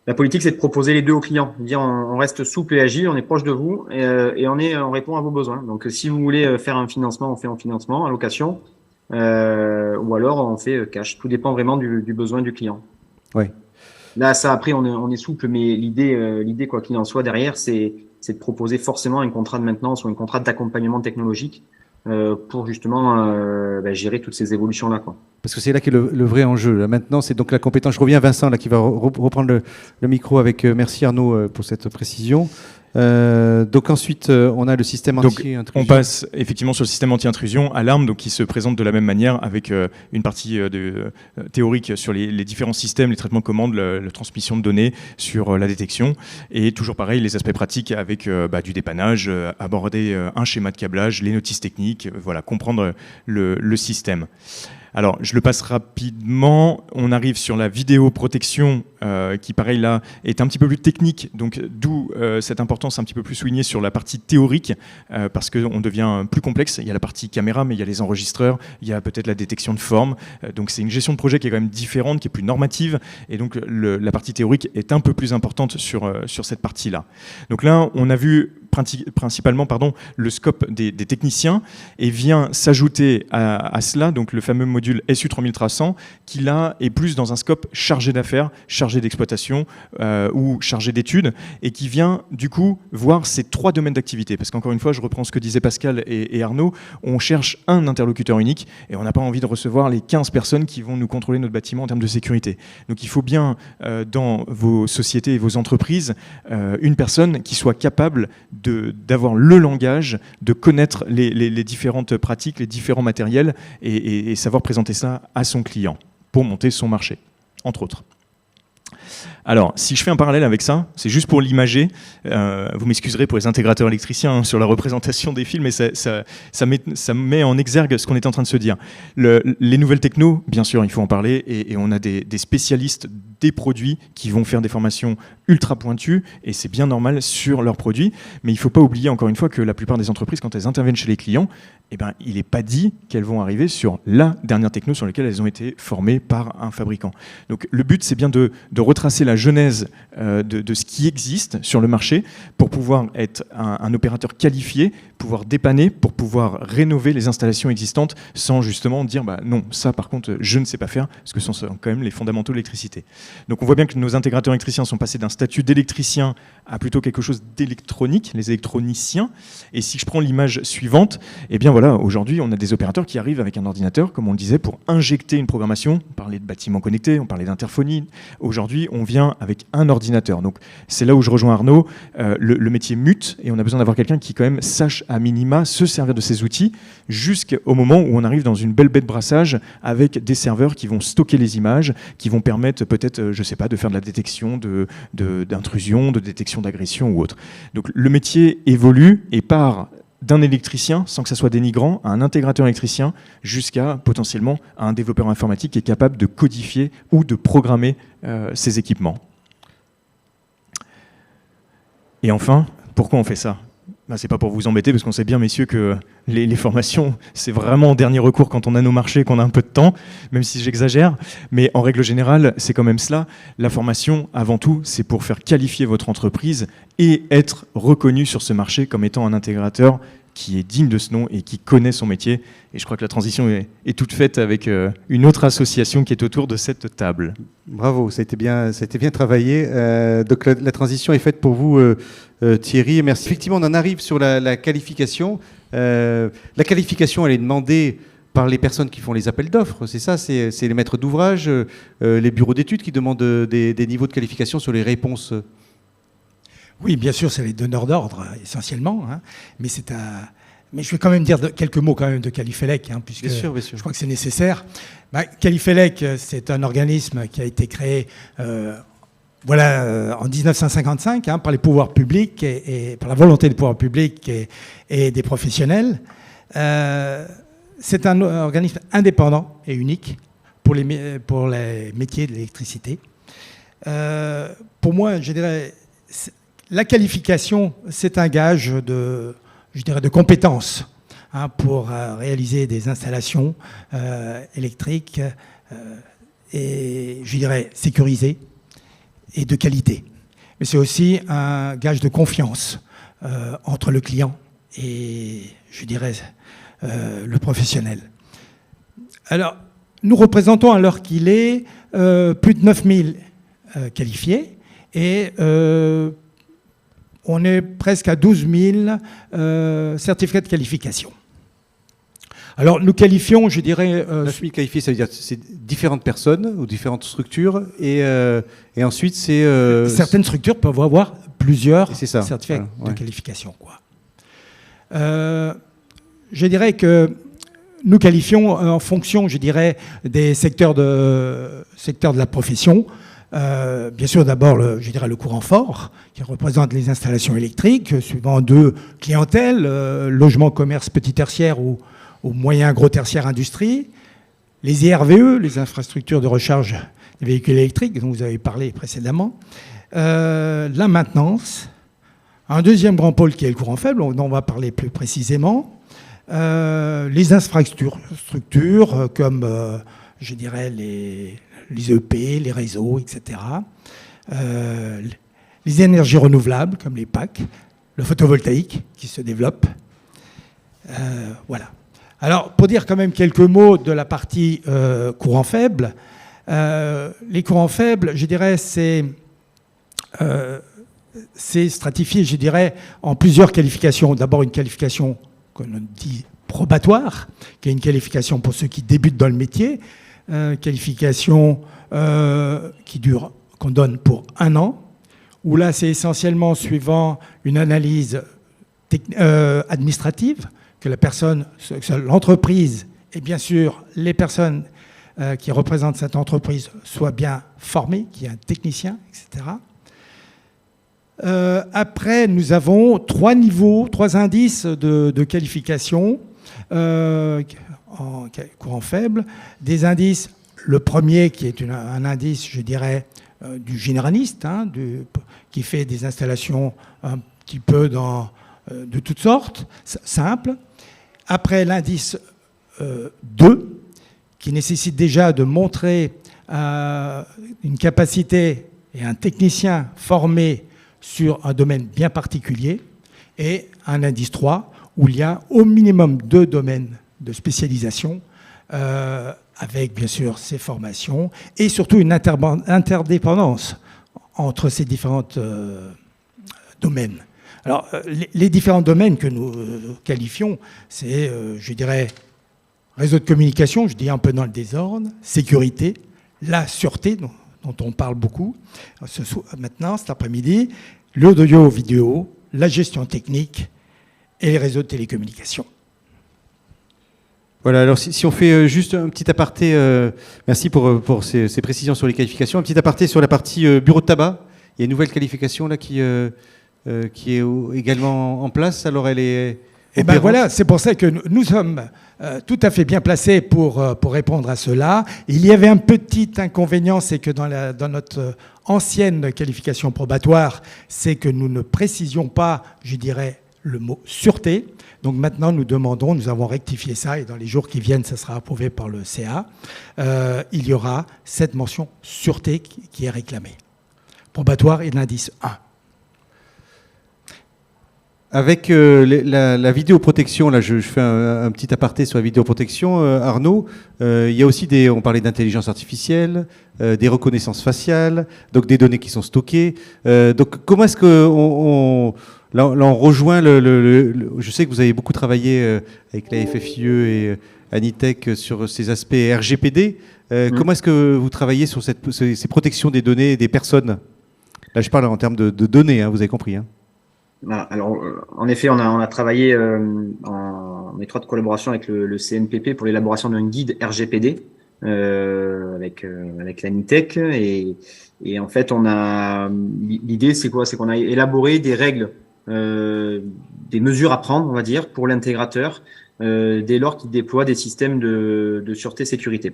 B: La politique, c'est de proposer les deux aux clients. Dire, on reste souple et agile, on est proche de vous et on répond à vos besoins. Donc, si vous voulez faire un financement, on fait en financement, en location, ou alors on fait cash. Tout dépend vraiment du besoin du client.
A: Oui.
B: Là, ça, après, on est souple, mais l'idée, quoi qu'il en soit, derrière, c'est de proposer forcément un contrat de maintenance ou un contrat d'accompagnement technologique pour justement gérer toutes ces évolutions-là, quoi.
A: Parce que c'est là qu'est le vrai enjeu. Là, maintenant, c'est donc la compétence. Je reviens à Vincent, là, qui va reprendre le micro avec... merci Arnaud pour cette précision. Donc ensuite, on a le système anti-intrusion.
D: On passe effectivement sur le système anti-intrusion, Alarm, donc qui se présente de la même manière avec une partie théorique sur les différents systèmes, les traitements de commandes, la transmission de données, sur la détection, et toujours pareil, les aspects pratiques avec du dépannage, aborder un schéma de câblage, les notices techniques, voilà, comprendre le système. Alors, je le passe rapidement. On arrive sur la vidéoprotection qui, pareil, là, est un petit peu plus technique. Donc, d'où cette importance un petit peu plus soulignée sur la partie théorique, parce qu'on devient plus complexe. Il y a la partie caméra, mais il y a les enregistreurs, il y a peut-être la détection de forme. Donc, c'est une gestion de projet qui est quand même différente, qui est plus normative. Et donc, la partie théorique est un peu plus importante sur cette partie-là. Donc là, on a vu principalement le scope des techniciens et vient s'ajouter à cela donc le fameux module SU3300 qui là est plus dans un scope chargé d'affaires, chargé d'exploitation ou chargé d'études et qui vient du coup voir ces 3 domaines d'activité, parce qu'encore une fois je reprends ce que disaient Pascal et Arnaud, on cherche un interlocuteur unique et on n'a pas envie de recevoir les 15 personnes qui vont nous contrôler notre bâtiment en termes de sécurité. Donc il faut bien dans vos sociétés et vos entreprises une personne qui soit capable d'avoir le langage, de connaître les différentes pratiques, les différents matériels et savoir présenter ça à son client pour monter son marché, entre autres. Alors, si je fais un parallèle avec ça, c'est juste pour l'imager, vous m'excuserez pour les intégrateurs électriciens sur la représentation des fils, mais ça met en exergue ce qu'on est en train de se dire. Les nouvelles technos, bien sûr, il faut en parler, et on a des spécialistes des produits qui vont faire des formations ultra pointues, et c'est bien normal sur leurs produits, mais il ne faut pas oublier encore une fois que la plupart des entreprises, quand elles interviennent chez les clients, il n'est pas dit qu'elles vont arriver sur la dernière techno sur laquelle elles ont été formées par un fabricant. Donc le but, c'est bien de retracer la genèse de ce qui existe sur le marché pour pouvoir être un opérateur qualifié pouvoir dépanner, pour pouvoir rénover les installations existantes sans justement dire non, ça par contre je ne sais pas faire, parce que ce sont quand même les fondamentaux de l'électricité. Donc on voit bien que nos intégrateurs électriciens sont passés d'un statut d'électricien à plutôt quelque chose d'électronique, les électroniciens. Et si je prends l'image suivante, eh bien voilà, aujourd'hui on a des opérateurs qui arrivent avec un ordinateur, comme on le disait, pour injecter une programmation. On parlait de bâtiments connectés, on parlait d'interphonie. Aujourd'hui on vient avec un ordinateur. Donc c'est là où je rejoins Arnaud, le métier mute, et on a besoin d'avoir quelqu'un qui quand même sache à minima se servir de ces outils jusqu'au moment où on arrive dans une belle baie de brassage avec des serveurs qui vont stocker les images, qui vont permettre peut-être, je sais pas, de faire de la détection d'intrusion, de détection d'agression ou autre. Donc le métier évolue et part d'un électricien, sans que ça soit dénigrant, à un intégrateur électricien, jusqu'à potentiellement à un développeur informatique qui est capable de codifier ou de programmer ces équipements. Et enfin, pourquoi on fait ça ? C'est pas pour vous embêter, parce qu'on sait bien, messieurs, que les formations, c'est vraiment en dernier recours quand on a nos marchés, qu'on a un peu de temps, même si j'exagère. Mais en règle générale, c'est quand même cela. La formation, avant tout, c'est pour faire qualifier votre entreprise et être reconnu sur ce marché comme étant un intégrateur qui est digne de ce nom et qui connaît son métier. Et je crois que la transition est toute faite avec une autre association qui est autour de cette table.
A: Bravo, ça a été bien travaillé. Donc la transition est faite pour vous, Thierry. Merci. Effectivement, on en arrive sur la qualification. La qualification, elle est demandée par les personnes qui font les appels d'offres. C'est ça, c'est les maîtres d'ouvrage, les bureaux d'études qui demandent des niveaux de qualification sur les réponses.
E: Oui, bien sûr, c'est les donneurs d'ordre, essentiellement. Mais je vais quand même dire quelques mots quand même de Califelec, puisque
A: bien sûr.
E: Je crois que c'est nécessaire. Califelec, c'est un organisme qui a été créé en 1955 par les pouvoirs publics et par la volonté des pouvoirs publics et des professionnels. C'est un organisme indépendant et unique pour les métiers de l'électricité. Pour moi, je dirais... La qualification, c'est un gage de compétences pour réaliser des installations électriques et, je dirais, sécurisées et de qualité. Mais c'est aussi un gage de confiance entre le client et, je dirais, le professionnel. Alors, nous représentons, à l'heure qu'il est, plus de 9000 qualifiés et on est presque à 12 000 certificats de qualification. Alors, nous qualifions, je dirais...
A: 9 000 qualifiés, ça veut dire que c'est différentes personnes ou différentes structures, et ensuite c'est...
E: Certaines structures peuvent avoir plusieurs certificats de qualification. Je dirais que nous qualifions en fonction, je dirais, des secteurs de la profession. Bien sûr, d'abord, le courant fort, qui représente les installations électriques, suivant deux clientèles, logement, commerce, petit tertiaire ou moyen, gros tertiaire, industrie. Les IRVE, les infrastructures de recharge des véhicules électriques, dont vous avez parlé précédemment. La maintenance. Un deuxième grand pôle qui est le courant faible, dont on va parler plus précisément. Les infrastructures, comme, je dirais, les EP, les réseaux, etc. Les énergies renouvelables, comme les PAC, le photovoltaïque qui se développe. Voilà. Alors, pour dire quand même quelques mots de la partie courant faible, les courants faibles, je dirais, c'est stratifié, je dirais, en plusieurs qualifications. D'abord, une qualification qu'on dit probatoire, qui est une qualification pour ceux qui débutent dans le métier, qualification qu'on donne pour 1 an, où là c'est essentiellement suivant une analyse administrative, que l'entreprise et bien sûr les personnes qui représentent cette entreprise soient bien formées, qu'il y ait un technicien, etc. Après, nous avons 3 niveaux, 3 indices de qualification en courant faible. Des indices, le premier qui est un indice, je dirais, du généraliste, qui fait des installations un petit peu de toutes sortes, simples. Après, l'indice 2, qui nécessite déjà de montrer une capacité et un technicien formé sur un domaine bien particulier. Et un indice 3, où il y a au minimum 2 domaines de spécialisation, avec bien sûr ces formations, et surtout une interdépendance entre ces différents domaines. Alors, les différents domaines que nous qualifions, c'est, je dirais, réseau de communication, je dis un peu dans le désordre, sécurité, la sûreté, dont on parle beaucoup maintenant, cet après-midi, l'audio-vidéo, la gestion technique et les réseaux de télécommunications.
A: Voilà, alors si on fait juste un petit aparté, merci pour ces précisions sur les qualifications, un petit aparté sur la partie bureau de tabac. Il y a une nouvelle qualification là qui est également en place, alors elle est...
E: Et ben voilà, c'est pour ça que nous sommes tout à fait bien placés pour répondre à cela. Il y avait un petit inconvénient, c'est que dans notre ancienne qualification probatoire, c'est que nous ne précisions pas, je dirais, le mot sûreté. Donc maintenant, nous avons rectifié ça, et dans les jours qui viennent, ça sera approuvé par le CA. Il y aura cette mention sûreté qui est réclamée. Probatoire et l'indice 1.
A: Avec la vidéoprotection, là je fais un petit aparté sur la vidéoprotection, Arnaud, il y a aussi on parlait d'intelligence artificielle, des reconnaissances faciales, donc des données qui sont stockées. Donc comment est-ce qu'on là on rejoint je sais que vous avez beaucoup travaillé avec la FFIE et Anitech sur ces aspects RGPD. Comment est-ce que vous travaillez sur ces protections des données des personnes? Là je parle en termes de données, hein, vous avez compris. Hein.
B: Alors, en effet, on a travaillé en étroite collaboration avec le CNPP pour l'élaboration d'un guide RGPD avec l'Anitech, et en fait, l'idée c'est quoi? C'est qu'on a élaboré des règles, des mesures à prendre, on va dire, pour l'intégrateur dès lors qu'il déploie des systèmes de sûreté sécurité.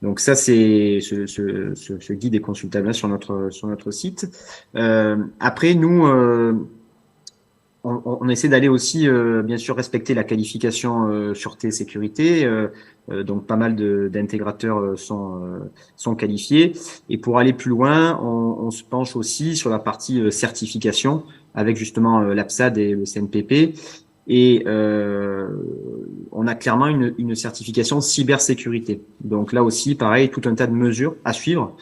B: Donc ça, ce guide est consultable sur notre site. Après, nous on essaie d'aller aussi, bien sûr, respecter la qualification sûreté sécurité. Donc, pas mal d'intégrateurs sont qualifiés. Et pour aller plus loin, on se penche aussi sur la partie certification avec justement l'APSAD et le CNPP. Et on a clairement une certification cybersécurité. Donc là aussi, pareil, tout un tas de mesures à suivre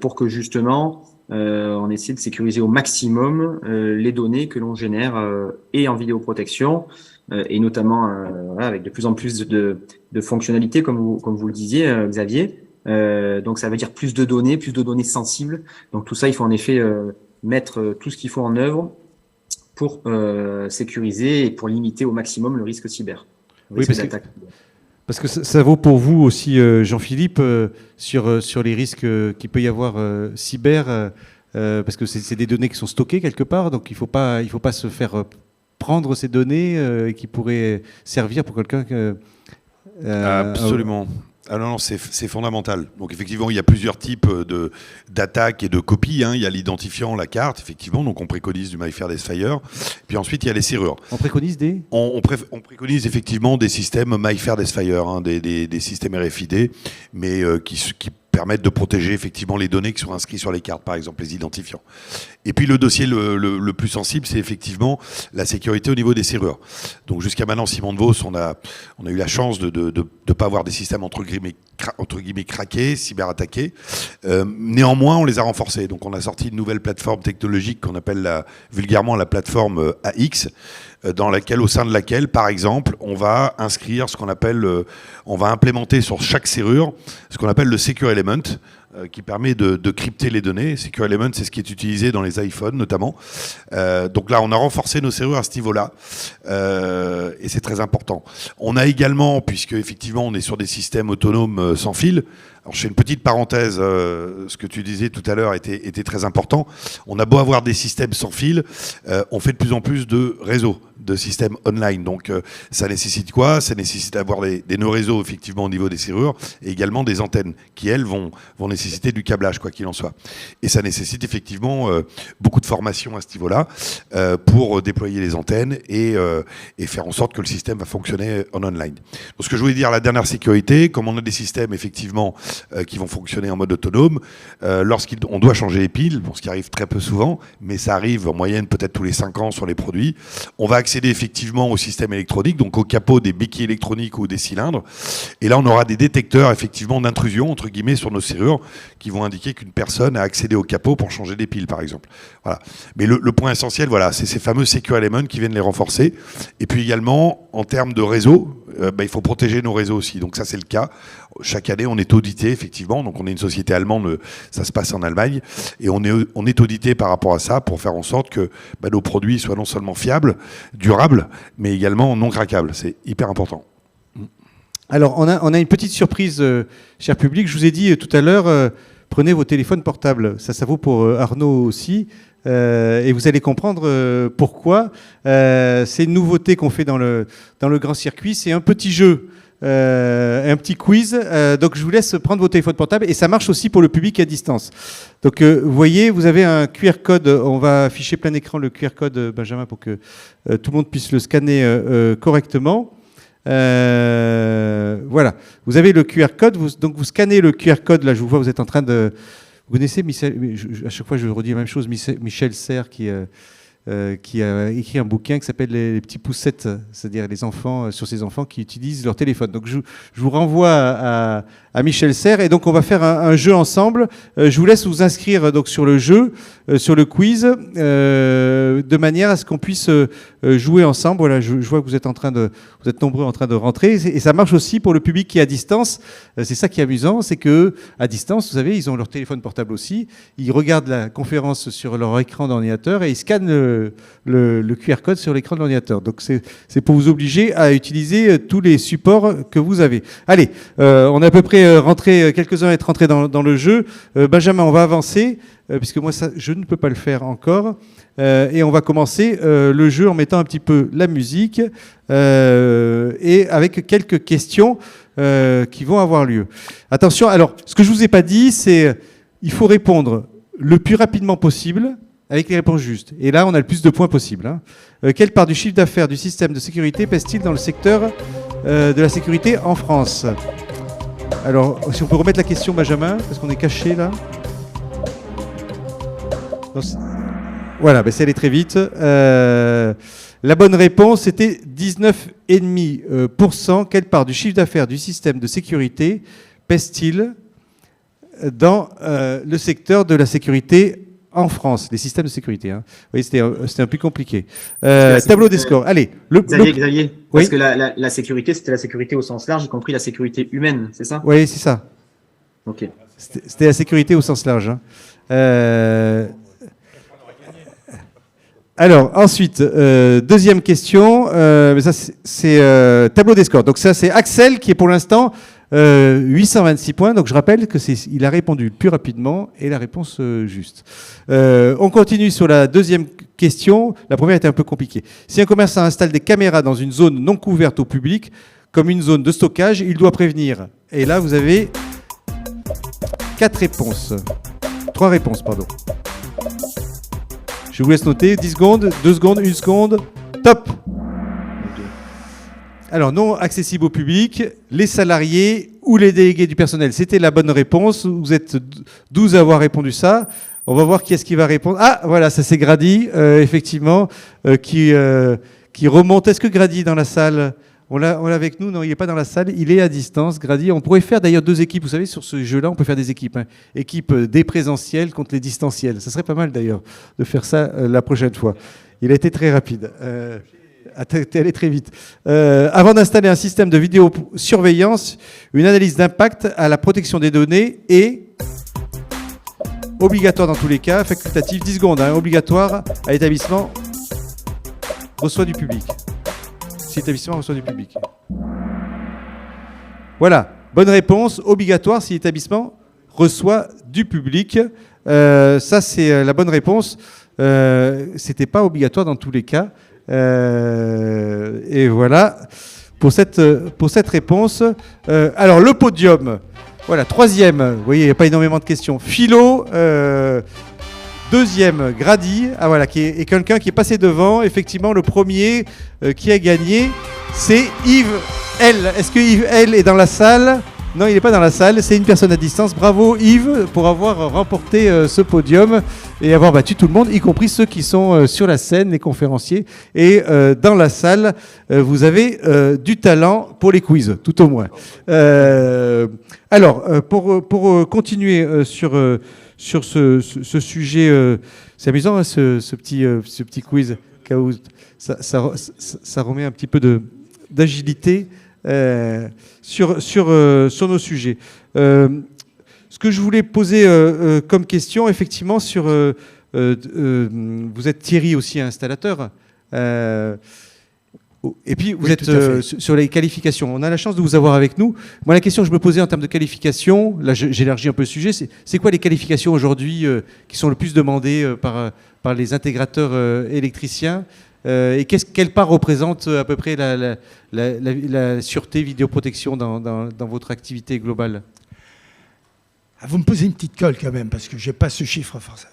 B: pour que justement on essaie de sécuriser au maximum les données que l'on génère et en vidéoprotection et notamment avec de plus en plus de fonctionnalités comme vous le disiez, Xavier. Donc ça veut dire plus de données sensibles. Donc tout ça, il faut en effet mettre tout ce qu'il faut en œuvre pour sécuriser et pour limiter au maximum le risque cyber.
A: Oui, parce que ça vaut pour vous aussi, Jean-Philippe, sur les risques qu'il peut y avoir cyber, parce que c'est des données qui sont stockées quelque part, donc il faut pas se faire prendre ces données qui pourraient servir pour quelqu'un.
C: Absolument. Ah non, c'est fondamental. Donc effectivement, il y a plusieurs types d'attaques et de copies. Hein. Il y a l'identifiant, la carte, effectivement. Donc on préconise du MyFair Desfire. Puis ensuite, il y a les serrures.
A: On préconise
C: on préconise effectivement des systèmes MyFair Desfire, hein, des systèmes RFID, mais qui permettent de protéger effectivement les données qui sont inscrites sur les cartes, par exemple les identifiants. Et puis le dossier le plus sensible, c'est effectivement la sécurité au niveau des serrures. Donc jusqu'à maintenant, Simon de Vos, on a eu la chance de pas avoir des systèmes entre guillemets craqués, cyberattaqués. Néanmoins, on les a renforcés. Donc on a sorti une nouvelle plateforme technologique qu'on appelle vulgairement la plateforme AX, au sein de laquelle, par exemple, on va inscrire on va implémenter sur chaque serrure ce qu'on appelle le Secure Element, qui permet de crypter les données. Secure Element, c'est ce qui est utilisé dans les iPhones notamment. Donc là, on a renforcé nos serrures à ce niveau-là, et c'est très important. On a également, puisque effectivement on est sur des systèmes autonomes sans fil, alors je fais une petite parenthèse, ce que tu disais tout à l'heure était très important. On a beau avoir des systèmes sans fil, on fait de plus en plus de réseaux, de systèmes online. Donc ça nécessite quoi? Ça nécessite d'avoir des nœuds réseaux effectivement au niveau des serrures, et également des antennes qui, elles, vont nécessiter du câblage, quoi qu'il en soit. Et ça nécessite effectivement beaucoup de formation à ce niveau-là pour déployer les antennes et faire en sorte que le système va fonctionner en online. Donc, ce que je voulais dire, la dernière sécurité, comme on a des systèmes effectivement qui vont fonctionner en mode autonome, lorsqu'on doit changer les piles, ce qui arrive très peu souvent, mais ça arrive en moyenne peut-être tous les 5 ans sur les produits, on va accéder effectivement au système électronique, donc au capot des béquilles électroniques ou des cylindres. Et là, on aura des détecteurs effectivement d'intrusion, entre guillemets, sur nos serrures, qui vont indiquer qu'une personne a accédé au capot pour changer des piles, par exemple. Voilà. Mais le point essentiel, voilà, c'est ces fameux Secure Elements qui viennent les renforcer. Et puis également, en termes de réseau, il faut protéger nos réseaux aussi. Donc ça, c'est le cas. Chaque année, on est audité, effectivement. Donc on est une société allemande, ça se passe en Allemagne. Et on est audité par rapport à ça pour faire en sorte que nos produits soient non seulement fiables, durables, mais également non craquables. C'est hyper important.
A: Alors, on a une petite surprise, cher public. Je vous ai dit tout à l'heure, prenez vos téléphones portables. Ça vaut pour Arnaud aussi. Et vous allez comprendre pourquoi. C'est une nouveauté qu'on fait dans le grand circuit. C'est un petit jeu, un petit quiz. Donc je vous laisse prendre vos téléphones portables. Et ça marche aussi pour le public à distance. Donc vous voyez, vous avez un QR code. On va afficher plein écran le QR code, Benjamin, pour que tout le monde puisse le scanner correctement. Voilà. Vous avez le QR code. Donc vous scannez le QR code. Là, je vous vois, vous êtes en train de... Vous connaissez à chaque fois je redis la même chose, Michel Serres qui a écrit un bouquin qui s'appelle Les petits poussettes, c'est-à-dire les enfants sur ces enfants qui utilisent leur téléphone. Donc je vous renvoie à Michel Serres et donc on va faire un jeu ensemble. Je vous laisse vous inscrire donc sur le jeu, sur le quiz, de manière à ce qu'on puisse jouer ensemble. Voilà, je vois que vous êtes nombreux en train de rentrer et ça marche aussi pour le public qui est à distance. C'est ça qui est amusant, c'est que à distance, vous savez, ils ont leur téléphone portable aussi. Ils regardent la conférence sur leur écran d'ordinateur et ils scannent le QR code sur l'écran de l'ordinateur. Donc c'est pour vous obliger à utiliser tous les supports que vous avez. Allez, on est à peu près rentré, quelques-uns à être rentrés dans le jeu. Benjamin, on va avancer, puisque moi ça, je ne peux pas le faire encore. Et on va commencer le jeu en mettant un petit peu la musique et avec quelques questions qui vont avoir lieu. Attention, alors ce que je vous ai pas dit, c'est il faut répondre le plus rapidement possible avec les réponses justes. Et là, on a le plus de points possible. Hein. Quelle part du chiffre d'affaires du système de sécurité pèse-t-il dans le secteur de la sécurité en France ? Alors, si on peut remettre la question, Benjamin, parce qu'on est caché là. Non, voilà, c'est allé très vite. La bonne réponse était 19,5%. Quelle part du chiffre d'affaires du système de sécurité pèse-t-il dans le secteur de la sécurité en France, les systèmes de sécurité. Hein. Vous voyez, c'était un peu compliqué. Tableau des scores. Allez.
B: Xavier,
A: oui.
B: Parce que la sécurité, c'était la sécurité au sens large, y compris la sécurité humaine, c'est ça ?
A: Oui, c'est ça.
B: Ok.
A: C'était la sécurité au sens large. Hein. Alors, ensuite, deuxième question. Ça, c'est tableau des scores. Donc ça, c'est Axel qui est pour l'instant 826 points. Donc je rappelle qu'il a répondu le plus rapidement et la réponse juste. On continue sur la deuxième question. La première était un peu compliquée. Si un commerçant installe des caméras dans une zone non couverte au public, comme une zone de stockage, il doit prévenir. Et là, vous avez 3 réponses, pardon. Je vous laisse noter. 10 secondes, 2 secondes, 1 seconde. Top! Alors, non accessible au public, les salariés ou les délégués du personnel. C'était la bonne réponse. Vous êtes 12 à avoir répondu ça. On va voir qui est-ce qui va répondre. Ah, voilà, ça c'est Grady, effectivement, qui remonte. Est-ce que Grady est dans la salle ? On l'a avec nous ? Non, il n'est pas dans la salle. Il est à distance, Grady. On pourrait faire d'ailleurs 2 équipes. Vous savez, sur ce jeu-là, on peut faire des équipes. Hein. Équipe des présentiels contre les distanciels. Ça serait pas mal d'ailleurs de faire ça la prochaine fois. Il a été très rapide. T'es allé très vite. Avant d'installer un système de vidéosurveillance, une analyse d'impact à la protection des données est obligatoire dans tous les cas, facultatif, 10 secondes, hein, obligatoire à l'établissement reçoit du public. Si l'établissement reçoit du public. Voilà, bonne réponse, obligatoire si l'établissement reçoit du public. Ça, c'est la bonne réponse. C'était pas obligatoire dans tous les cas. Et voilà pour cette réponse. Alors le podium, voilà, 3e, vous voyez, il n'y a pas énormément de questions. Philo, 2e, Grady, ah voilà, qui est quelqu'un qui est passé devant. Effectivement, le premier qui a gagné, c'est Yves L. Est-ce que Yves L est dans la salle ? Non, il n'est pas dans la salle, c'est une personne à distance. Bravo Yves pour avoir remporté ce podium et avoir battu tout le monde, y compris ceux qui sont sur la scène, les conférenciers. Et dans la salle, vous avez du talent pour les quiz, tout au moins. Alors, pour continuer sur ce sujet, c'est amusant hein, ce petit quiz. Ça remet un petit peu d'agilité sur nos sujets. Ce que je voulais poser comme question, effectivement, vous êtes Thierry aussi installateur, et puis vous êtes sur les qualifications. On a la chance de vous avoir avec nous. Moi, la question que je me posais en termes de qualification, là j'élargis un peu le sujet, c'est quoi les qualifications aujourd'hui qui sont le plus demandées par les intégrateurs électriciens et quelle part représente à peu près la sûreté vidéoprotection dans votre activité globale?
E: Vous me posez une petite colle quand même, parce que je n'ai pas ce chiffre forcément.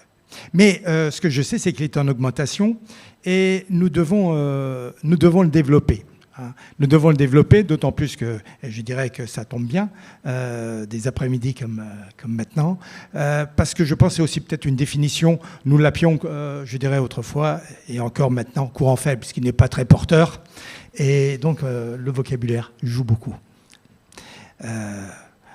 E: Mais ce que je sais, c'est qu'il est en augmentation et nous devons le développer. Hein. Nous devons le développer, d'autant plus que, je dirais que ça tombe bien, des après-midi comme maintenant, parce que je pense que c'est aussi peut-être une définition, nous l'appelions, je dirais autrefois, et encore maintenant, courant faible, ce qui n'est pas très porteur, et donc le vocabulaire joue beaucoup.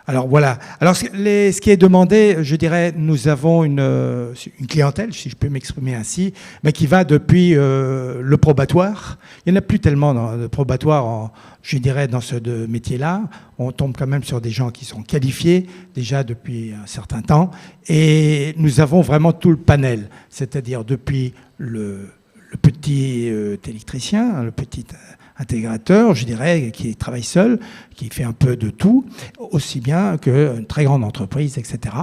E: Alors voilà. Alors ce qui est demandé, je dirais, nous avons une clientèle, si je peux m'exprimer ainsi, mais qui va depuis le probatoire. Il n'y en a plus tellement dans le probatoire, je dirais, dans ce métier-là. On tombe quand même sur des gens qui sont qualifiés déjà depuis un certain temps. Et nous avons vraiment tout le panel, c'est-à-dire depuis le petit électricien, le petit intégrateur, je dirais, qui travaille seul, qui fait un peu de tout, aussi bien qu'une très grande entreprise, etc.,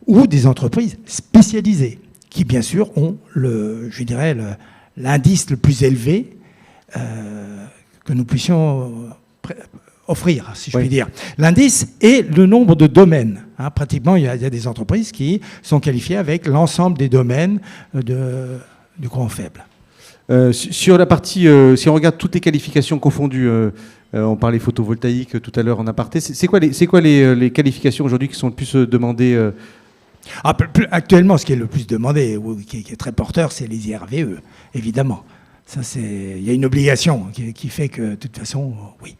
E: ou des entreprises spécialisées, qui bien sûr ont l'indice le plus élevé que nous puissions offrir, si je puis dire. L'indice et le nombre de domaines. Hein, pratiquement, il y a des entreprises qui sont qualifiées avec l'ensemble des domaines du courant faible.
A: Sur la partie, si on regarde toutes les qualifications confondues, on parlait photovoltaïque tout à l'heure en aparté, c'est quoi les qualifications aujourd'hui qui sont le plus demandées
E: Actuellement, ce qui est le plus demandé, ou qui est très porteur, c'est les IRVE, évidemment. Ça, il y a une obligation qui fait que, de toute façon, oui.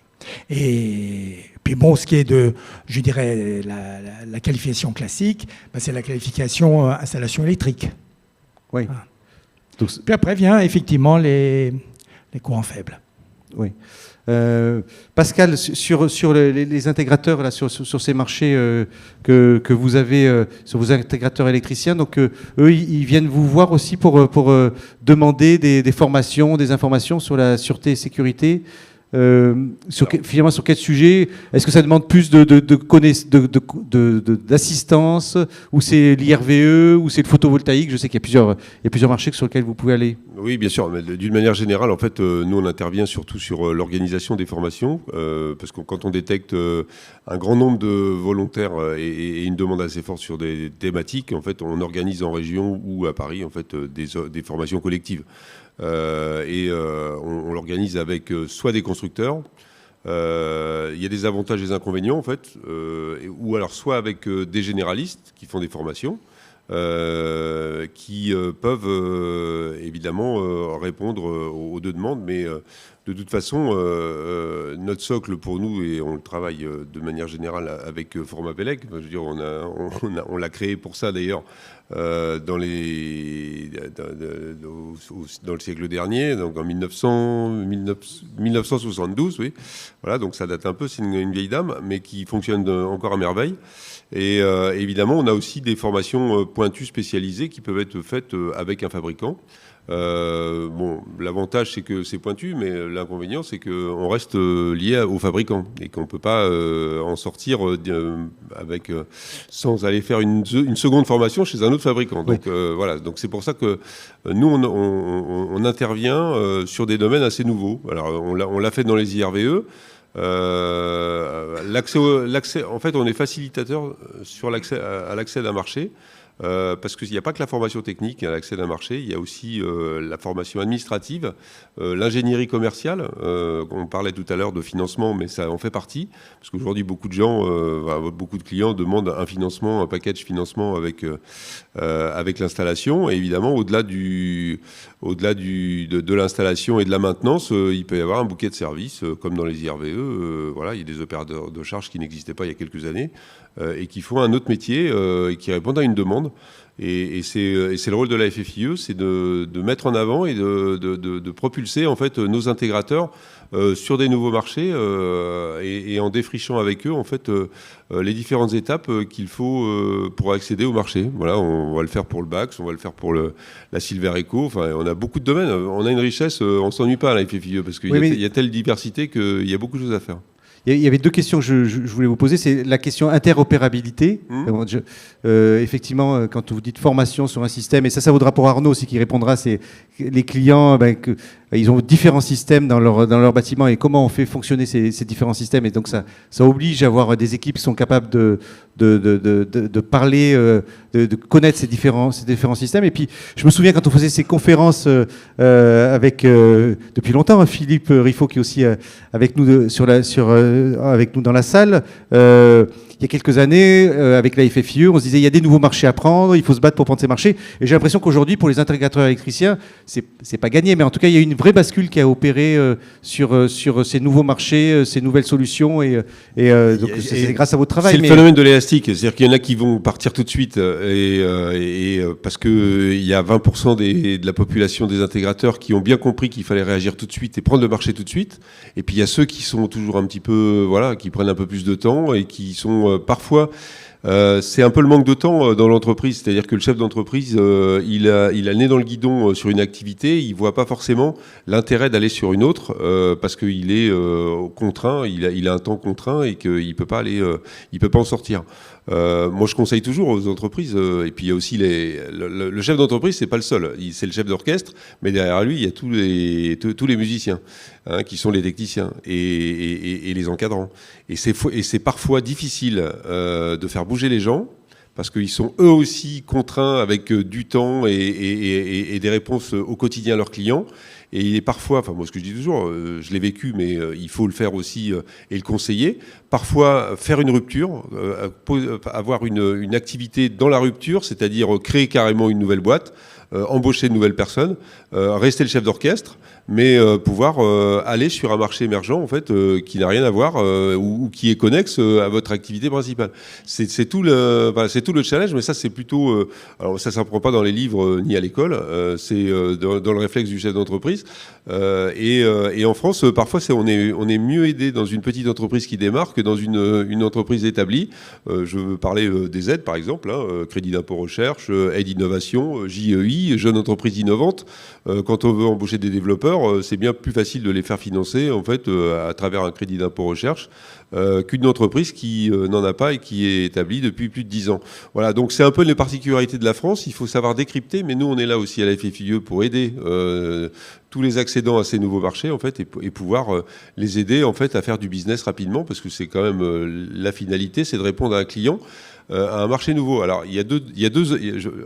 E: Et puis bon, ce qui est je dirais, la qualification classique, c'est la qualification installation électrique.
A: Oui.
E: Voilà. Puis après vient effectivement les courants faibles.
A: Oui. Pascal, sur les intégrateurs, là, sur ces marchés que vous avez, sur vos intégrateurs électriciens, donc eux, ils viennent vous voir aussi pour demander des formations, des informations sur la sûreté et sécurité. Finalement, sur quel sujet? Est-ce que ça demande plus d'assistance, ou c'est l'IRVE, ou c'est le photovoltaïque? Je sais qu'il y a plusieurs marchés sur lesquels vous pouvez aller.
F: Oui, bien sûr. Mais d'une manière générale, en fait, nous, on intervient surtout sur l'organisation des formations, parce que quand on détecte un grand nombre de volontaires et une demande assez forte sur des thématiques, en fait, on organise en région ou à Paris, en fait, des formations collectives. On l'organise avec soit des constructeurs, il y a des avantages et des inconvénients en fait, ou alors soit avec des généralistes qui font des formations, qui peuvent évidemment répondre aux deux demandes, mais de toute façon, notre socle pour nous, et on le travaille de manière générale avec Format Pélec, je veux dire, on l'a créé pour ça d'ailleurs, dans le siècle dernier, donc en 1972, oui. Voilà, donc ça date un peu, c'est une vieille dame, mais qui fonctionne encore à merveille. Et évidemment, on a aussi des formations pointues spécialisées qui peuvent être faites avec un fabricant. L'avantage, c'est que c'est pointu, mais l'inconvénient, c'est qu'on reste lié au fabricant et qu'on ne peut pas en sortir sans aller faire une seconde formation chez un autre fabricant. Donc voilà, donc c'est pour ça que nous, on intervient sur des domaines assez nouveaux. Alors, on l'a fait dans les IRVE. En fait, on est facilitateur sur l'accès d'un marché. Parce qu'il n'y a pas que la formation technique à l'accès d'un marché, il y a aussi la formation administrative, l'ingénierie commerciale. On parlait tout à l'heure de financement, mais ça en fait partie. Parce qu'aujourd'hui, beaucoup de gens, beaucoup de clients demandent un financement, un package financement avec l'installation. Et évidemment, au-delà de l'installation et de la maintenance, il peut y avoir un bouquet de services, comme dans les IRVE. Voilà, il y a des opérateurs de charge qui n'existaient pas il y a quelques années et qui font un autre métier et qui répondent à une demande. Et c'est le rôle de la FFIE, c'est de mettre en avant et de propulser en fait nos intégrateurs sur des nouveaux marchés et en défrichant avec eux en fait les différentes étapes qu'il faut pour accéder au marché. Voilà, on va le faire pour le BAX, on va le faire pour la Silver Eco. Enfin, on a beaucoup de domaines. On a une richesse. On s'ennuie pas à la FFIE parce qu'il y a telle diversité qu'il y a beaucoup de choses à faire.
A: Il y avait deux questions que je voulais vous poser. C'est la question interopérabilité. Effectivement, quand vous dites formation sur un système, et ça vaudra pour Arnaud aussi qui répondra, c'est les clients, ils ont différents systèmes dans leur bâtiment et comment on fait fonctionner ces différents systèmes. Et donc ça oblige à avoir des équipes qui sont capables de parler, de connaître ces différents systèmes. Et puis, je me souviens quand on faisait ces conférences avec, depuis longtemps, Philippe Riffaut qui est aussi avec nous avec nous dans la salle. Il y a quelques années, avec la FFIE, on se disait il y a des nouveaux marchés à prendre, il faut se battre pour prendre ces marchés. Et j'ai l'impression qu'aujourd'hui, pour les intégrateurs électriciens, c'est pas gagné, mais en tout cas, il y a une vraie bascule qui a opéré sur ces nouveaux marchés, ces nouvelles solutions. Donc, c'est grâce à votre travail.
F: C'est le phénomène de l'élastique, c'est-à-dire qu'il y en a qui vont partir tout de suite, parce qu'il y a 20% de la population des intégrateurs qui ont bien compris qu'il fallait réagir tout de suite et prendre le marché tout de suite. Et puis il y a ceux qui sont toujours un petit peu, qui prennent un peu plus de temps et qui sont parfois, c'est un peu le manque de temps dans l'entreprise, c'est-à-dire que le chef d'entreprise, il a le nez dans le guidon sur une activité, il voit pas forcément l'intérêt d'aller sur une autre parce qu'il est contraint, il a un temps contraint et qu'il peut pas en sortir. Moi, je conseille toujours aux entreprises, et puis il y a aussi le chef d'entreprise, c'est pas le seul, c'est le chef d'orchestre, mais derrière lui, il y a tous les musiciens, qui sont les techniciens et les encadrants. Et c'est parfois difficile de faire bouger les gens, parce qu'ils sont eux aussi contraints avec du temps et des réponses au quotidien à leurs clients. Et il est parfois, moi ce que je dis toujours, je l'ai vécu, mais il faut le faire aussi et le conseiller. Parfois, faire une rupture, avoir une activité dans la rupture, c'est-à-dire créer carrément une nouvelle boîte, embaucher de nouvelles personnes, rester le chef d'orchestre, mais pouvoir aller sur un marché émergent en fait qui n'a rien à voir ou qui est connexe à votre activité principale. C'est tout le challenge, mais ça c'est plutôt alors ça s'apprend pas dans les livres ni à l'école, c'est dans le réflexe du chef d'entreprise et en France parfois on est mieux aidé dans une petite entreprise qui démarre que dans une entreprise établie. Je veux parler des aides par exemple, crédit d'impôt recherche, aide innovation, JEI, jeune entreprise innovante. Quand on veut embaucher des développeurs, c'est bien plus facile de les faire financer en fait à travers un crédit d'impôt recherche qu'une entreprise qui n'en a pas et qui est établie depuis plus de 10 ans. Voilà, donc c'est un peu les particularités de la France. Il faut savoir décrypter, mais nous on est là aussi à la FFIE pour aider tous les accédants à ces nouveaux marchés en fait et pouvoir les aider en fait à faire du business rapidement parce que c'est quand même la finalité, c'est de répondre à un client. À un marché nouveau. Alors, il y a deux,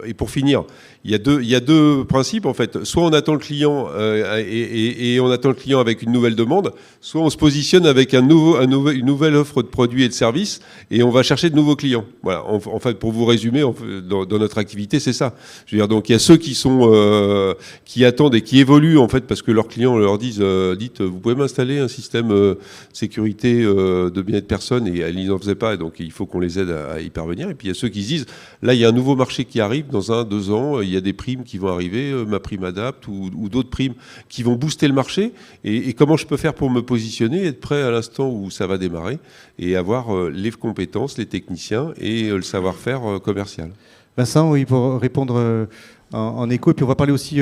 F: et pour finir, il y a deux principes en fait. Soit on attend le client et on attend le client avec une nouvelle demande, soit on se positionne avec une nouvelle offre de produits et de services et on va chercher de nouveaux clients. Voilà. En fait, pour vous résumer, dans notre activité, c'est ça. Je veux dire, donc il y a ceux qui attendent et qui évoluent en fait parce que leurs clients leur disent, dites, vous pouvez m'installer un système de sécurité de bien-être personne et ils n'en faisaient pas, et donc il faut qu'on les aide à y parvenir. Et puis il y a ceux qui se disent, là il y a un nouveau marché qui arrive dans 1-2 ans, il y a des primes qui vont arriver, ma prime adapt ou d'autres primes qui vont booster le marché. Et comment je peux faire pour me positionner, être prêt à l'instant où ça va démarrer et avoir les compétences, les techniciens et le savoir-faire commercial.
A: Vincent, oui, pour répondre en écho. Et puis on va parler aussi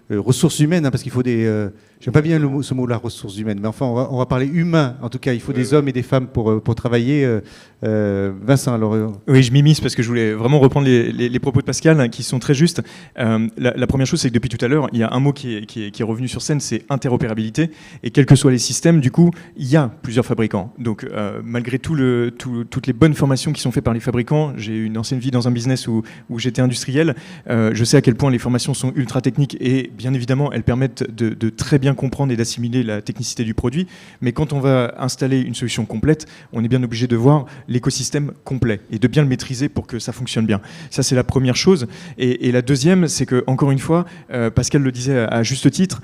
A: ressources humaines, parce qu'il faut des... j'aime pas bien ce mot-là, ressources humaines, mais enfin on va parler humain. En tout cas, il faut des hommes et des femmes pour travailler. Vincent, alors...
D: Oui, je m'immisce parce que je voulais vraiment reprendre les propos de Pascal, hein, qui sont très justes. La première chose, c'est que depuis tout à l'heure, il y a un mot qui est revenu sur scène, c'est interopérabilité. Et quels que soient les systèmes, du coup, il y a plusieurs fabricants. Donc malgré toutes les bonnes formations qui sont faites par les fabricants, j'ai eu une ancienne vie dans un business où j'étais industriel, je sais à quel point les formations sont ultra techniques et bien évidemment, elles permettent de très bien comprendre et d'assimiler la technicité du produit. Mais quand on va installer une solution complète, on est bien obligé de voir l'écosystème complet et de bien le maîtriser pour que ça fonctionne bien. Ça, c'est la première chose. Et la deuxième, c'est que, encore une fois, Pascal le disait à juste titre,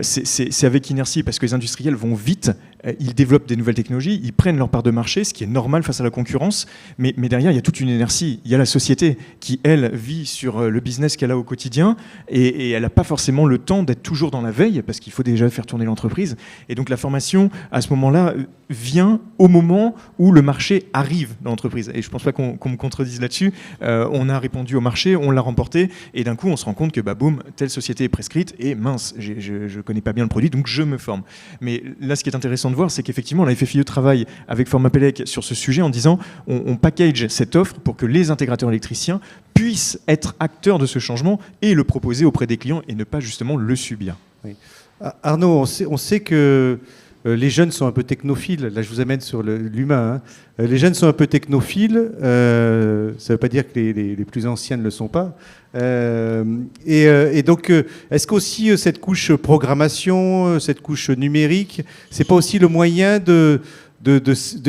D: c'est avec inertie parce que les industriels vont vite, ils développent des nouvelles technologies, ils prennent leur part de marché, ce qui est normal face à la concurrence, mais derrière, il y a toute une inertie. Il y a la société qui, elle, vit sur le business qu'elle a au quotidien et elle n'a pas forcément le temps d'être toujours dans la veille parce qu'il faut déjà faire tourner l'entreprise. Et donc la formation, à ce moment-là, vient au moment où le marché arrive dans l'entreprise. Et je ne pense pas qu'on me contredise là-dessus. On a répondu au marché, on l'a remporté, et d'un coup, on se rend compte que, boum, telle société est prescrite, et mince, je ne connais pas bien le produit, donc je me forme. Mais là, ce qui est intéressant de voir, c'est qu'effectivement, la FFIE travaille avec Formapelec sur ce sujet en disant, on package cette offre pour que les intégrateurs électriciens puissent être acteurs de ce changement et le proposer auprès des clients et ne pas justement le subir.
A: Oui. Arnaud, on sait que les jeunes sont un peu technophiles. Là, je vous amène sur l'humain. Hein. Les jeunes sont un peu technophiles. Ça ne veut pas dire que les plus anciens ne le sont pas. Et donc, est-ce qu'aussi cette couche programmation, cette couche numérique, c'est pas aussi le moyen de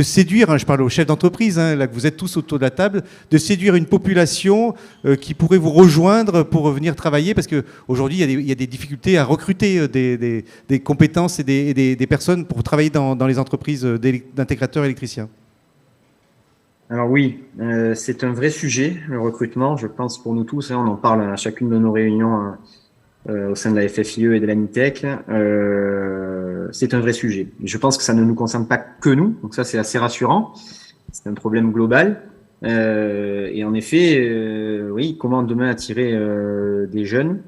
A: séduire, hein, je parle aux chefs d'entreprise, hein, là que vous êtes tous autour de la table, de séduire une population qui pourrait vous rejoindre pour venir travailler, parce qu'aujourd'hui, il y a des difficultés à recruter des compétences et des personnes pour travailler dans les entreprises d'intégrateurs électriciens.
B: Alors oui, c'est un vrai sujet, le recrutement, je pense pour nous tous, hein, on en parle à chacune de nos réunions au sein de la FFIE et de l'ANITEC, c'est un vrai sujet. Je pense que ça ne nous concerne pas que nous, donc ça c'est assez rassurant, c'est un problème global. Et en effet, oui, comment demain attirer des jeunes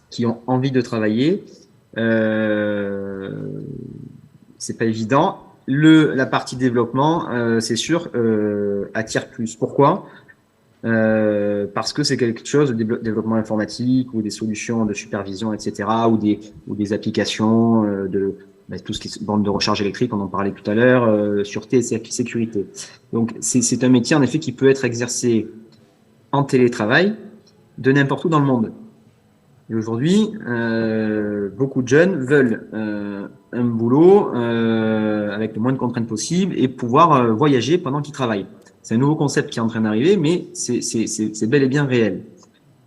B: qui ont envie de travailler, c'est pas évident. La partie développement, c'est sûr, attire plus. Pourquoi ? Parce que c'est quelque chose de développement informatique ou des solutions de supervision, etc., ou des applications tout ce qui est bande de recharge électrique, on en parlait tout à l'heure, sûreté et sécurité. Donc c'est un métier en effet qui peut être exercé en télétravail de n'importe où dans le monde. Et aujourd'hui, beaucoup de jeunes veulent un boulot avec le moins de contraintes possible et pouvoir voyager pendant qu'ils travaillent. C'est un nouveau concept qui est en train d'arriver, mais c'est bel et bien réel.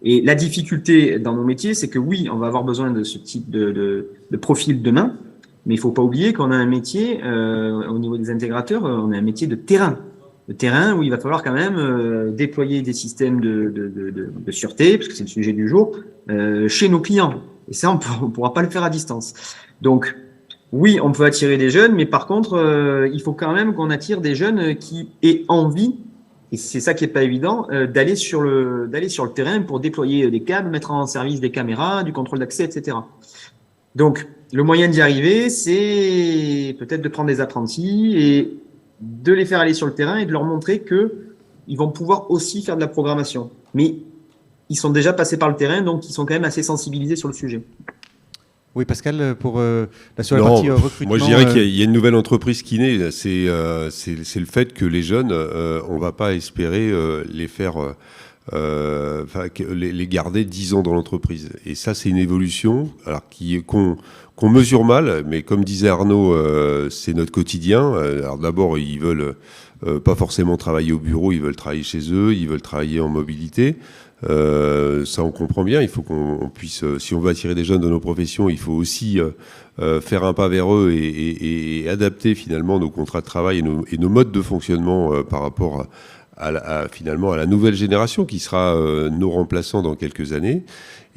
B: Et la difficulté dans nos métiers, c'est que oui, on va avoir besoin de ce type de profil demain, mais il faut pas oublier qu'on a un métier, au niveau des intégrateurs, on a un métier de terrain. Le terrain où il va falloir quand même déployer des systèmes de sûreté, parce que c'est le sujet du jour, chez nos clients. Et ça, on pourra pas le faire à distance. Donc, oui, on peut attirer des jeunes, mais par contre, il faut quand même qu'on attire des jeunes qui aient envie, et c'est ça qui est pas évident, d'aller sur le terrain pour déployer des câbles, mettre en service des caméras, du contrôle d'accès, etc. Donc, le moyen d'y arriver, c'est peut-être de prendre des apprentis et de les faire aller sur le terrain et de leur montrer que ils vont pouvoir aussi faire de la programmation. Mais ils sont déjà passés par le terrain, donc ils sont quand même assez sensibilisés sur le sujet.
A: Oui, Pascal, sur la partie recrutement...
F: Moi, je dirais qu'il y a une nouvelle entreprise qui naît. C'est le fait que les jeunes, on ne va pas espérer les faire... les garder 10 ans dans l'entreprise. Et ça, c'est une évolution qu'on mesure mal, mais comme disait Arnaud, c'est notre quotidien. Alors d'abord, ils veulent pas forcément travailler au bureau, ils veulent travailler chez eux, ils veulent travailler en mobilité. Ça, on comprend bien. Il faut qu'on puisse, si on veut attirer des jeunes dans nos professions, il faut aussi faire un pas vers eux et adapter finalement nos contrats de travail et nos modes de fonctionnement par rapport finalement à la nouvelle génération qui sera nos remplaçants dans quelques années.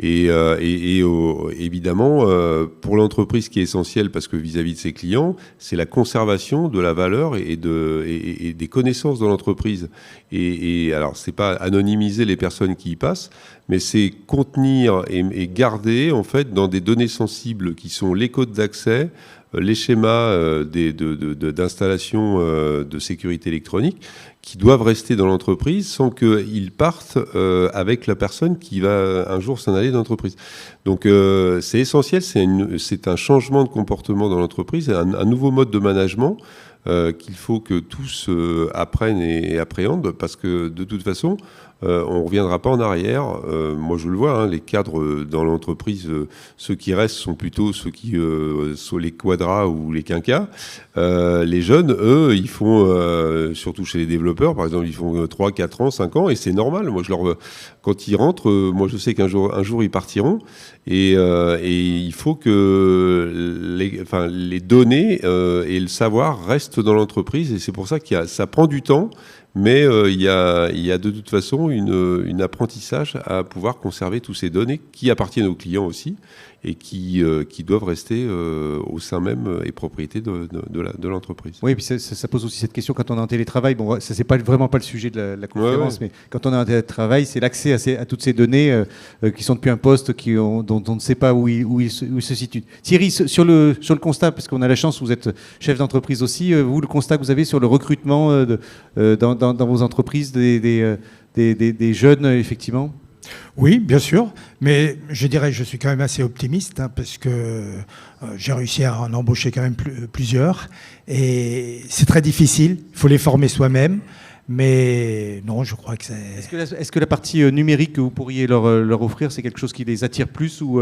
F: Et évidemment, pour l'entreprise, ce qui est essentiel, parce que vis-à-vis de ses clients, c'est la conservation de la valeur et des connaissances dans l'entreprise. Et alors, c'est pas anonymiser les personnes qui y passent, mais c'est contenir et garder en fait dans des données sensibles qui sont les codes d'accès, les schémas d'installation de sécurité électronique qui doivent rester dans l'entreprise sans qu'ils partent avec la personne qui va un jour s'en aller de l'entreprise. Donc c'est essentiel, c'est un changement de comportement dans l'entreprise, un nouveau mode de management qu'il faut que tous apprennent et appréhendent, parce que de toute façon, on ne reviendra pas en arrière. Moi, je le vois, les cadres dans l'entreprise, ceux qui restent sont plutôt ceux qui sont les quadras ou les quinquas. Les jeunes, eux, ils font, surtout chez les développeurs, par exemple, ils font 3, 4 ans, 5 ans, et c'est normal. Moi, quand ils rentrent, moi, je sais qu'un jour, ils partiront. Et il faut que les données et le savoir restent dans l'entreprise. Et c'est pour ça ça prend du temps. Mais il y a de toute façon une apprentissage à pouvoir conserver toutes ces données qui appartiennent aux clients aussi et qui doivent rester au sein même et propriété de l'entreprise.
A: Oui, et puis ça pose aussi cette question quand on est en télétravail. Bon, ça c'est vraiment pas le sujet de la conférence, mais quand on est en télétravail, c'est l'accès à toutes ces données qui sont depuis un poste dont on ne sait pas où ils se situent. Thierry, sur le constat, parce qu'on a la chance, vous êtes chef d'entreprise aussi, vous, le constat que vous avez sur le recrutement dans vos entreprises des jeunes, effectivement?
E: Oui, bien sûr, mais je dirais que je suis quand même assez optimiste, parce que j'ai réussi à en embaucher quand même plusieurs, et c'est très difficile, il faut les former soi-même, mais non, je crois que c'est...
A: Est-ce que la partie numérique que vous pourriez leur offrir, c'est quelque chose qui les attire plus ou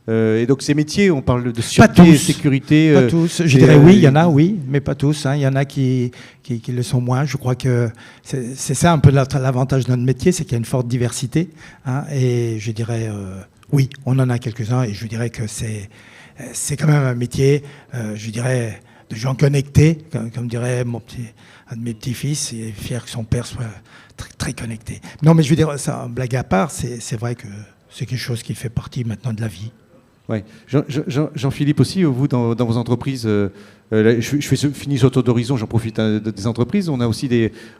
A: et donc ces métiers, on parle de sûreté et sécurité.
E: Pas tous. Je dirais oui, il y en a, oui, mais pas tous. Il y en a qui le sont moins. Je crois que c'est ça un peu l'avantage de notre métier, c'est qu'il y a une forte diversité. Et je dirais oui, on en a quelques-uns. Et je dirais que c'est quand même un métier, je dirais, de gens connectés, comme dirait un de mes petits-fils, il est fier que son père soit très, très connecté. Non, mais je veux dire, ça, blague à part, c'est vrai que c'est quelque chose qui fait partie maintenant de la vie.
A: Ouais. Jean-Philippe aussi, vous, dans vos entreprises, je finis sur le tour d'horizon, j'en profite des entreprises. On a aussi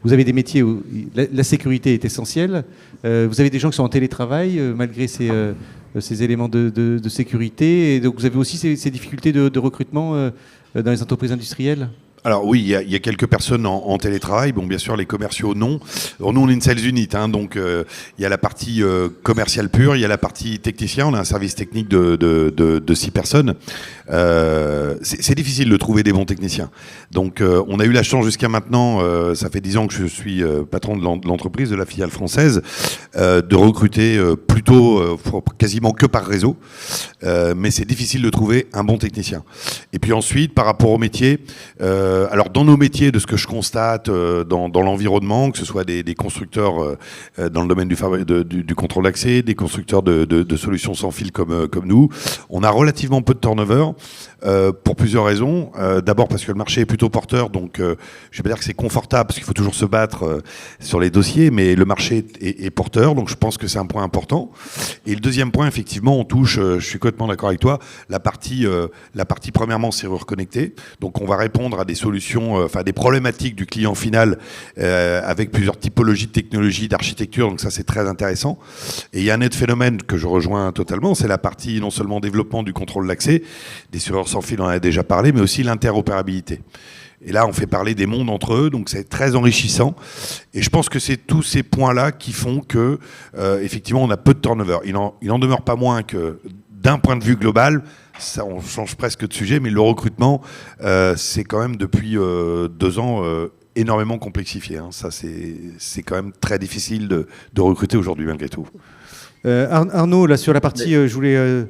A: vous avez des métiers où la sécurité est essentielle. Vous avez des gens qui sont en télétravail malgré ces éléments de sécurité. Et donc vous avez aussi ces difficultés de recrutement dans les entreprises industrielles.
C: Alors oui, il y a quelques personnes en télétravail. Bon, bien sûr, les commerciaux, non. Alors, nous, on est une sales unit, donc il y a la partie commerciale pure, il y a la partie technicien. On a un service technique de 6 personnes. C'est difficile de trouver des bons techniciens. Donc, on a eu la chance jusqu'à maintenant, ça fait 10 ans que je suis patron de l'entreprise, de la filiale française, de recruter plutôt quasiment que par réseau. Mais c'est difficile de trouver un bon technicien. Et puis ensuite, par rapport au métier... alors dans nos métiers, de ce que je constate dans l'environnement, que ce soit des constructeurs dans le domaine du contrôle d'accès, des constructeurs de solutions sans fil comme nous, on a relativement peu de turnover pour plusieurs raisons. D'abord parce que le marché est plutôt porteur, donc je vais pas dire que c'est confortable parce qu'il faut toujours se battre sur les dossiers, mais le marché est porteur, donc je pense que c'est un point important. Et le deuxième point, effectivement, on touche, je suis complètement d'accord avec toi, la partie premièrement serrure connectée. Donc on va répondre à des solutions, des problématiques du client final avec plusieurs typologies de technologies, d'architecture, donc ça c'est très intéressant. Et il y a un autre phénomène que je rejoins totalement, c'est la partie non seulement développement du contrôle d'accès, des serveurs sans fil, on en a déjà parlé, mais aussi l'interopérabilité. Et là, on fait parler des mondes entre eux, donc c'est très enrichissant. Et je pense que c'est tous ces points-là qui font que, effectivement, on a peu de turnover. Il en demeure pas moins que, d'un point de vue global, ça, on change presque de sujet, mais le recrutement, c'est quand même depuis 2 ans énormément complexifié. Ça, c'est quand même très difficile de recruter aujourd'hui, malgré tout.
A: Arnaud, là, sur la partie, je voulais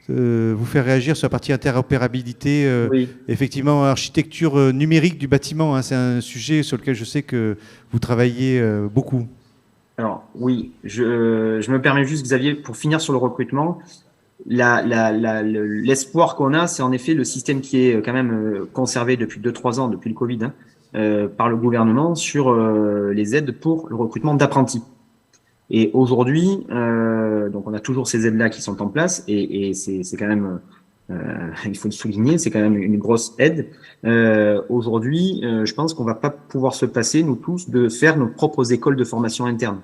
A: vous faire réagir sur la partie interopérabilité.
B: Oui.
A: Effectivement, architecture numérique du bâtiment, c'est un sujet sur lequel je sais que vous travaillez beaucoup.
B: Alors, oui, je me permets juste, Xavier, pour finir sur le recrutement, l'espoir qu'on a, c'est en effet le système qui est quand même conservé depuis 2-3 ans, depuis le Covid, par le gouvernement sur les aides pour le recrutement d'apprentis. Et aujourd'hui, donc on a toujours ces aides-là qui sont en place et c'est quand même, il faut le souligner, c'est quand même une grosse aide. Aujourd'hui, je pense qu'on va pas pouvoir se passer, nous tous, de faire nos propres écoles de formation interne.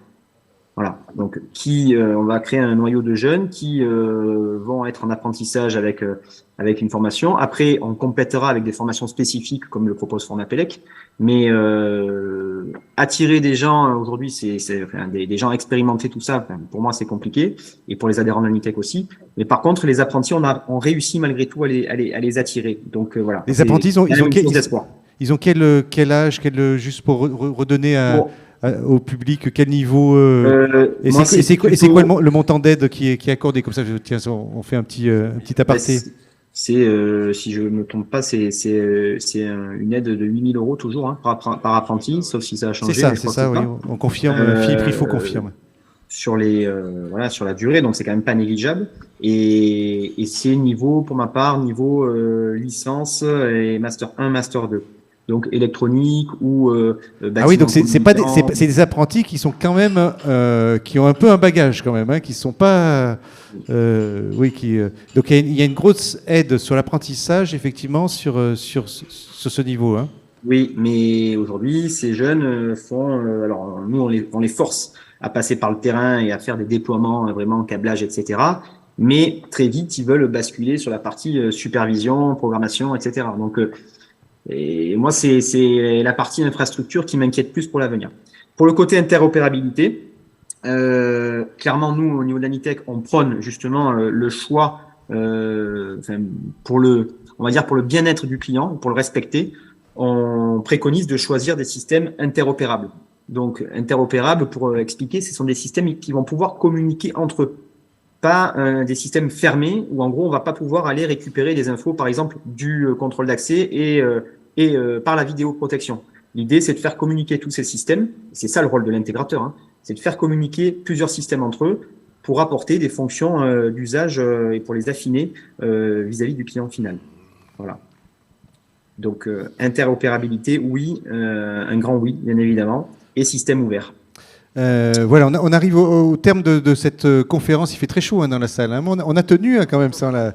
B: Voilà. Donc, on va créer un noyau de jeunes qui vont être en apprentissage avec une formation. Après, on complétera avec des formations spécifiques comme le propose Formapelec. Mais attirer des gens aujourd'hui, des gens expérimentés, tout ça. Pour moi, c'est compliqué, et pour les adhérents de l'Anitech aussi. Mais par contre, les apprentis, on réussit malgré tout à les attirer. Donc voilà.
A: Les apprentis, ils ont quel âge, juste pour redonner au public, quel niveau c'est quoi le montant d'aide qui est accordé, comme ça? Tiens, on fait un petit aparté.
B: Si je ne me trompe pas, c'est une aide de 8 000 € toujours, hein, par apprenti, sauf si ça a changé.
A: C'est ça, oui. On confirme. Philippe Riffaut confirme.
B: Sur la durée, donc c'est quand même pas négligeable. Et c'est pour ma part, niveau licence et master 1, master 2. Donc électronique ou
A: oui, donc c'est des apprentis qui sont quand même qui ont un peu un bagage quand même, hein, qui sont pas donc il y a une grosse aide sur l'apprentissage effectivement sur ce niveau, hein.
B: Oui, mais aujourd'hui ces jeunes alors nous on les force à passer par le terrain et à faire des déploiements vraiment câblage, etc. Mais très vite ils veulent basculer sur la partie supervision, programmation, etc. Donc et moi, c'est la partie infrastructure qui m'inquiète plus pour l'avenir. Pour le côté interopérabilité, clairement, nous, au niveau de l'Anitech, on prône justement le choix, pour le bien-être du client, pour le respecter, on préconise de choisir des systèmes interopérables. Donc, interopérables, pour expliquer, ce sont des systèmes qui vont pouvoir communiquer entre eux. Pas des systèmes fermés où en gros on va pas pouvoir aller récupérer des infos par exemple du contrôle d'accès et par la vidéoprotection. L'idée c'est de faire communiquer tous ces systèmes, c'est ça le rôle de l'intégrateur, hein, c'est de faire communiquer plusieurs systèmes entre eux pour apporter des fonctions d'usage et pour les affiner vis-à-vis du client final. Voilà. Donc interopérabilité, oui, un grand oui bien évidemment, et système ouvert.
A: Voilà, on arrive au terme de cette conférence. Il fait très chaud, hein, dans la salle, hein. On a tenu, hein, quand même sans la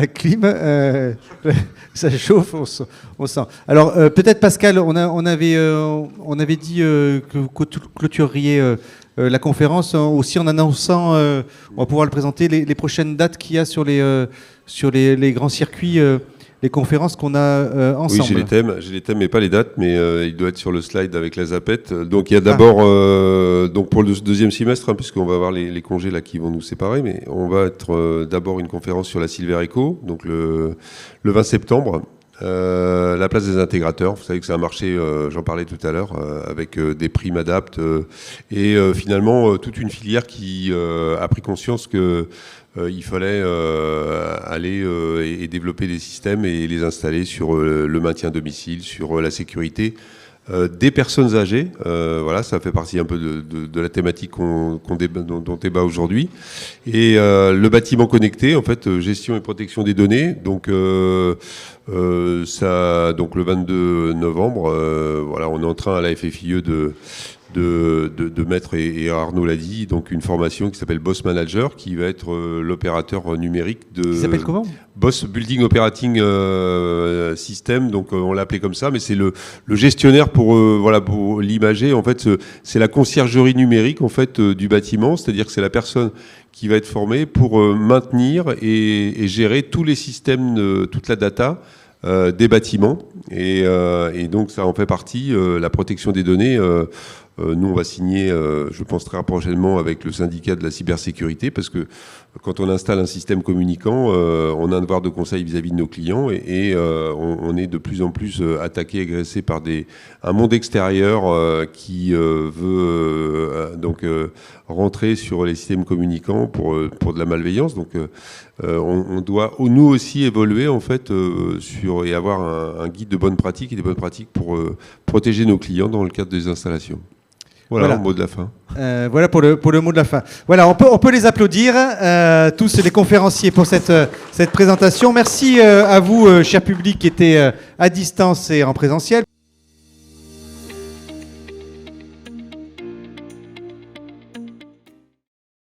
A: clim. Ça chauffe, on sent. Alors peut-être Pascal, on avait dit que vous clôtureriez la conférence aussi en annonçant, on va pouvoir le présenter, les prochaines dates qu'il y a sur les grands circuits. Les conférences qu'on a ensemble.
F: Oui, j'ai les thèmes, mais pas les dates, mais il doit être sur le slide avec la zapette. Donc il y a d'abord, donc pour le deuxième semestre, hein, puisqu'on va avoir les congés là qui vont nous séparer, mais on va être d'abord une conférence sur la Silver Echo, donc le 20 septembre. La place des intégrateurs, vous savez que c'est un marché, j'en parlais tout à l'heure, avec des primes adaptes et finalement toute une filière qui a pris conscience que il fallait aller et développer des systèmes et les installer sur le maintien à domicile, sur la sécurité des personnes âgées. Voilà, ça fait partie un peu de la thématique dont on débat aujourd'hui. Et le bâtiment connecté, en fait, gestion et protection des données. Donc le 22 novembre, voilà, on est en train à la FFIE de mettre, et Arnaud l'a dit, donc une formation qui s'appelle Boss Manager, qui va être l'opérateur numérique de...
A: Qui s'appelle comment ?
F: Boss Building Operating System, donc on l'a appelé comme ça, mais c'est le gestionnaire pour l'imager. En fait, c'est la conciergerie numérique en fait du bâtiment, c'est-à-dire que c'est la personne qui va être formée pour maintenir et gérer tous les systèmes, toute la data des bâtiments. Et donc ça en fait partie, la protection des données. Nous, on va signer, je pense très prochainement, avec le syndicat de la cybersécurité, parce que quand on installe un système communicant, on a un devoir de conseil vis-à-vis de nos clients, et on est de plus en plus attaqué, agressé par un monde extérieur qui veut donc rentrer sur les systèmes communicants pour de la malveillance. Donc, on doit nous aussi évoluer en fait et avoir un guide de bonnes pratiques et des bonnes pratiques pour protéger nos clients dans le cadre des installations. Voilà le mot de la fin.
A: Voilà pour le mot de la fin. Voilà, on peut les applaudir, tous les conférenciers, pour cette présentation. Merci à vous, cher public, qui était à distance et en présentiel.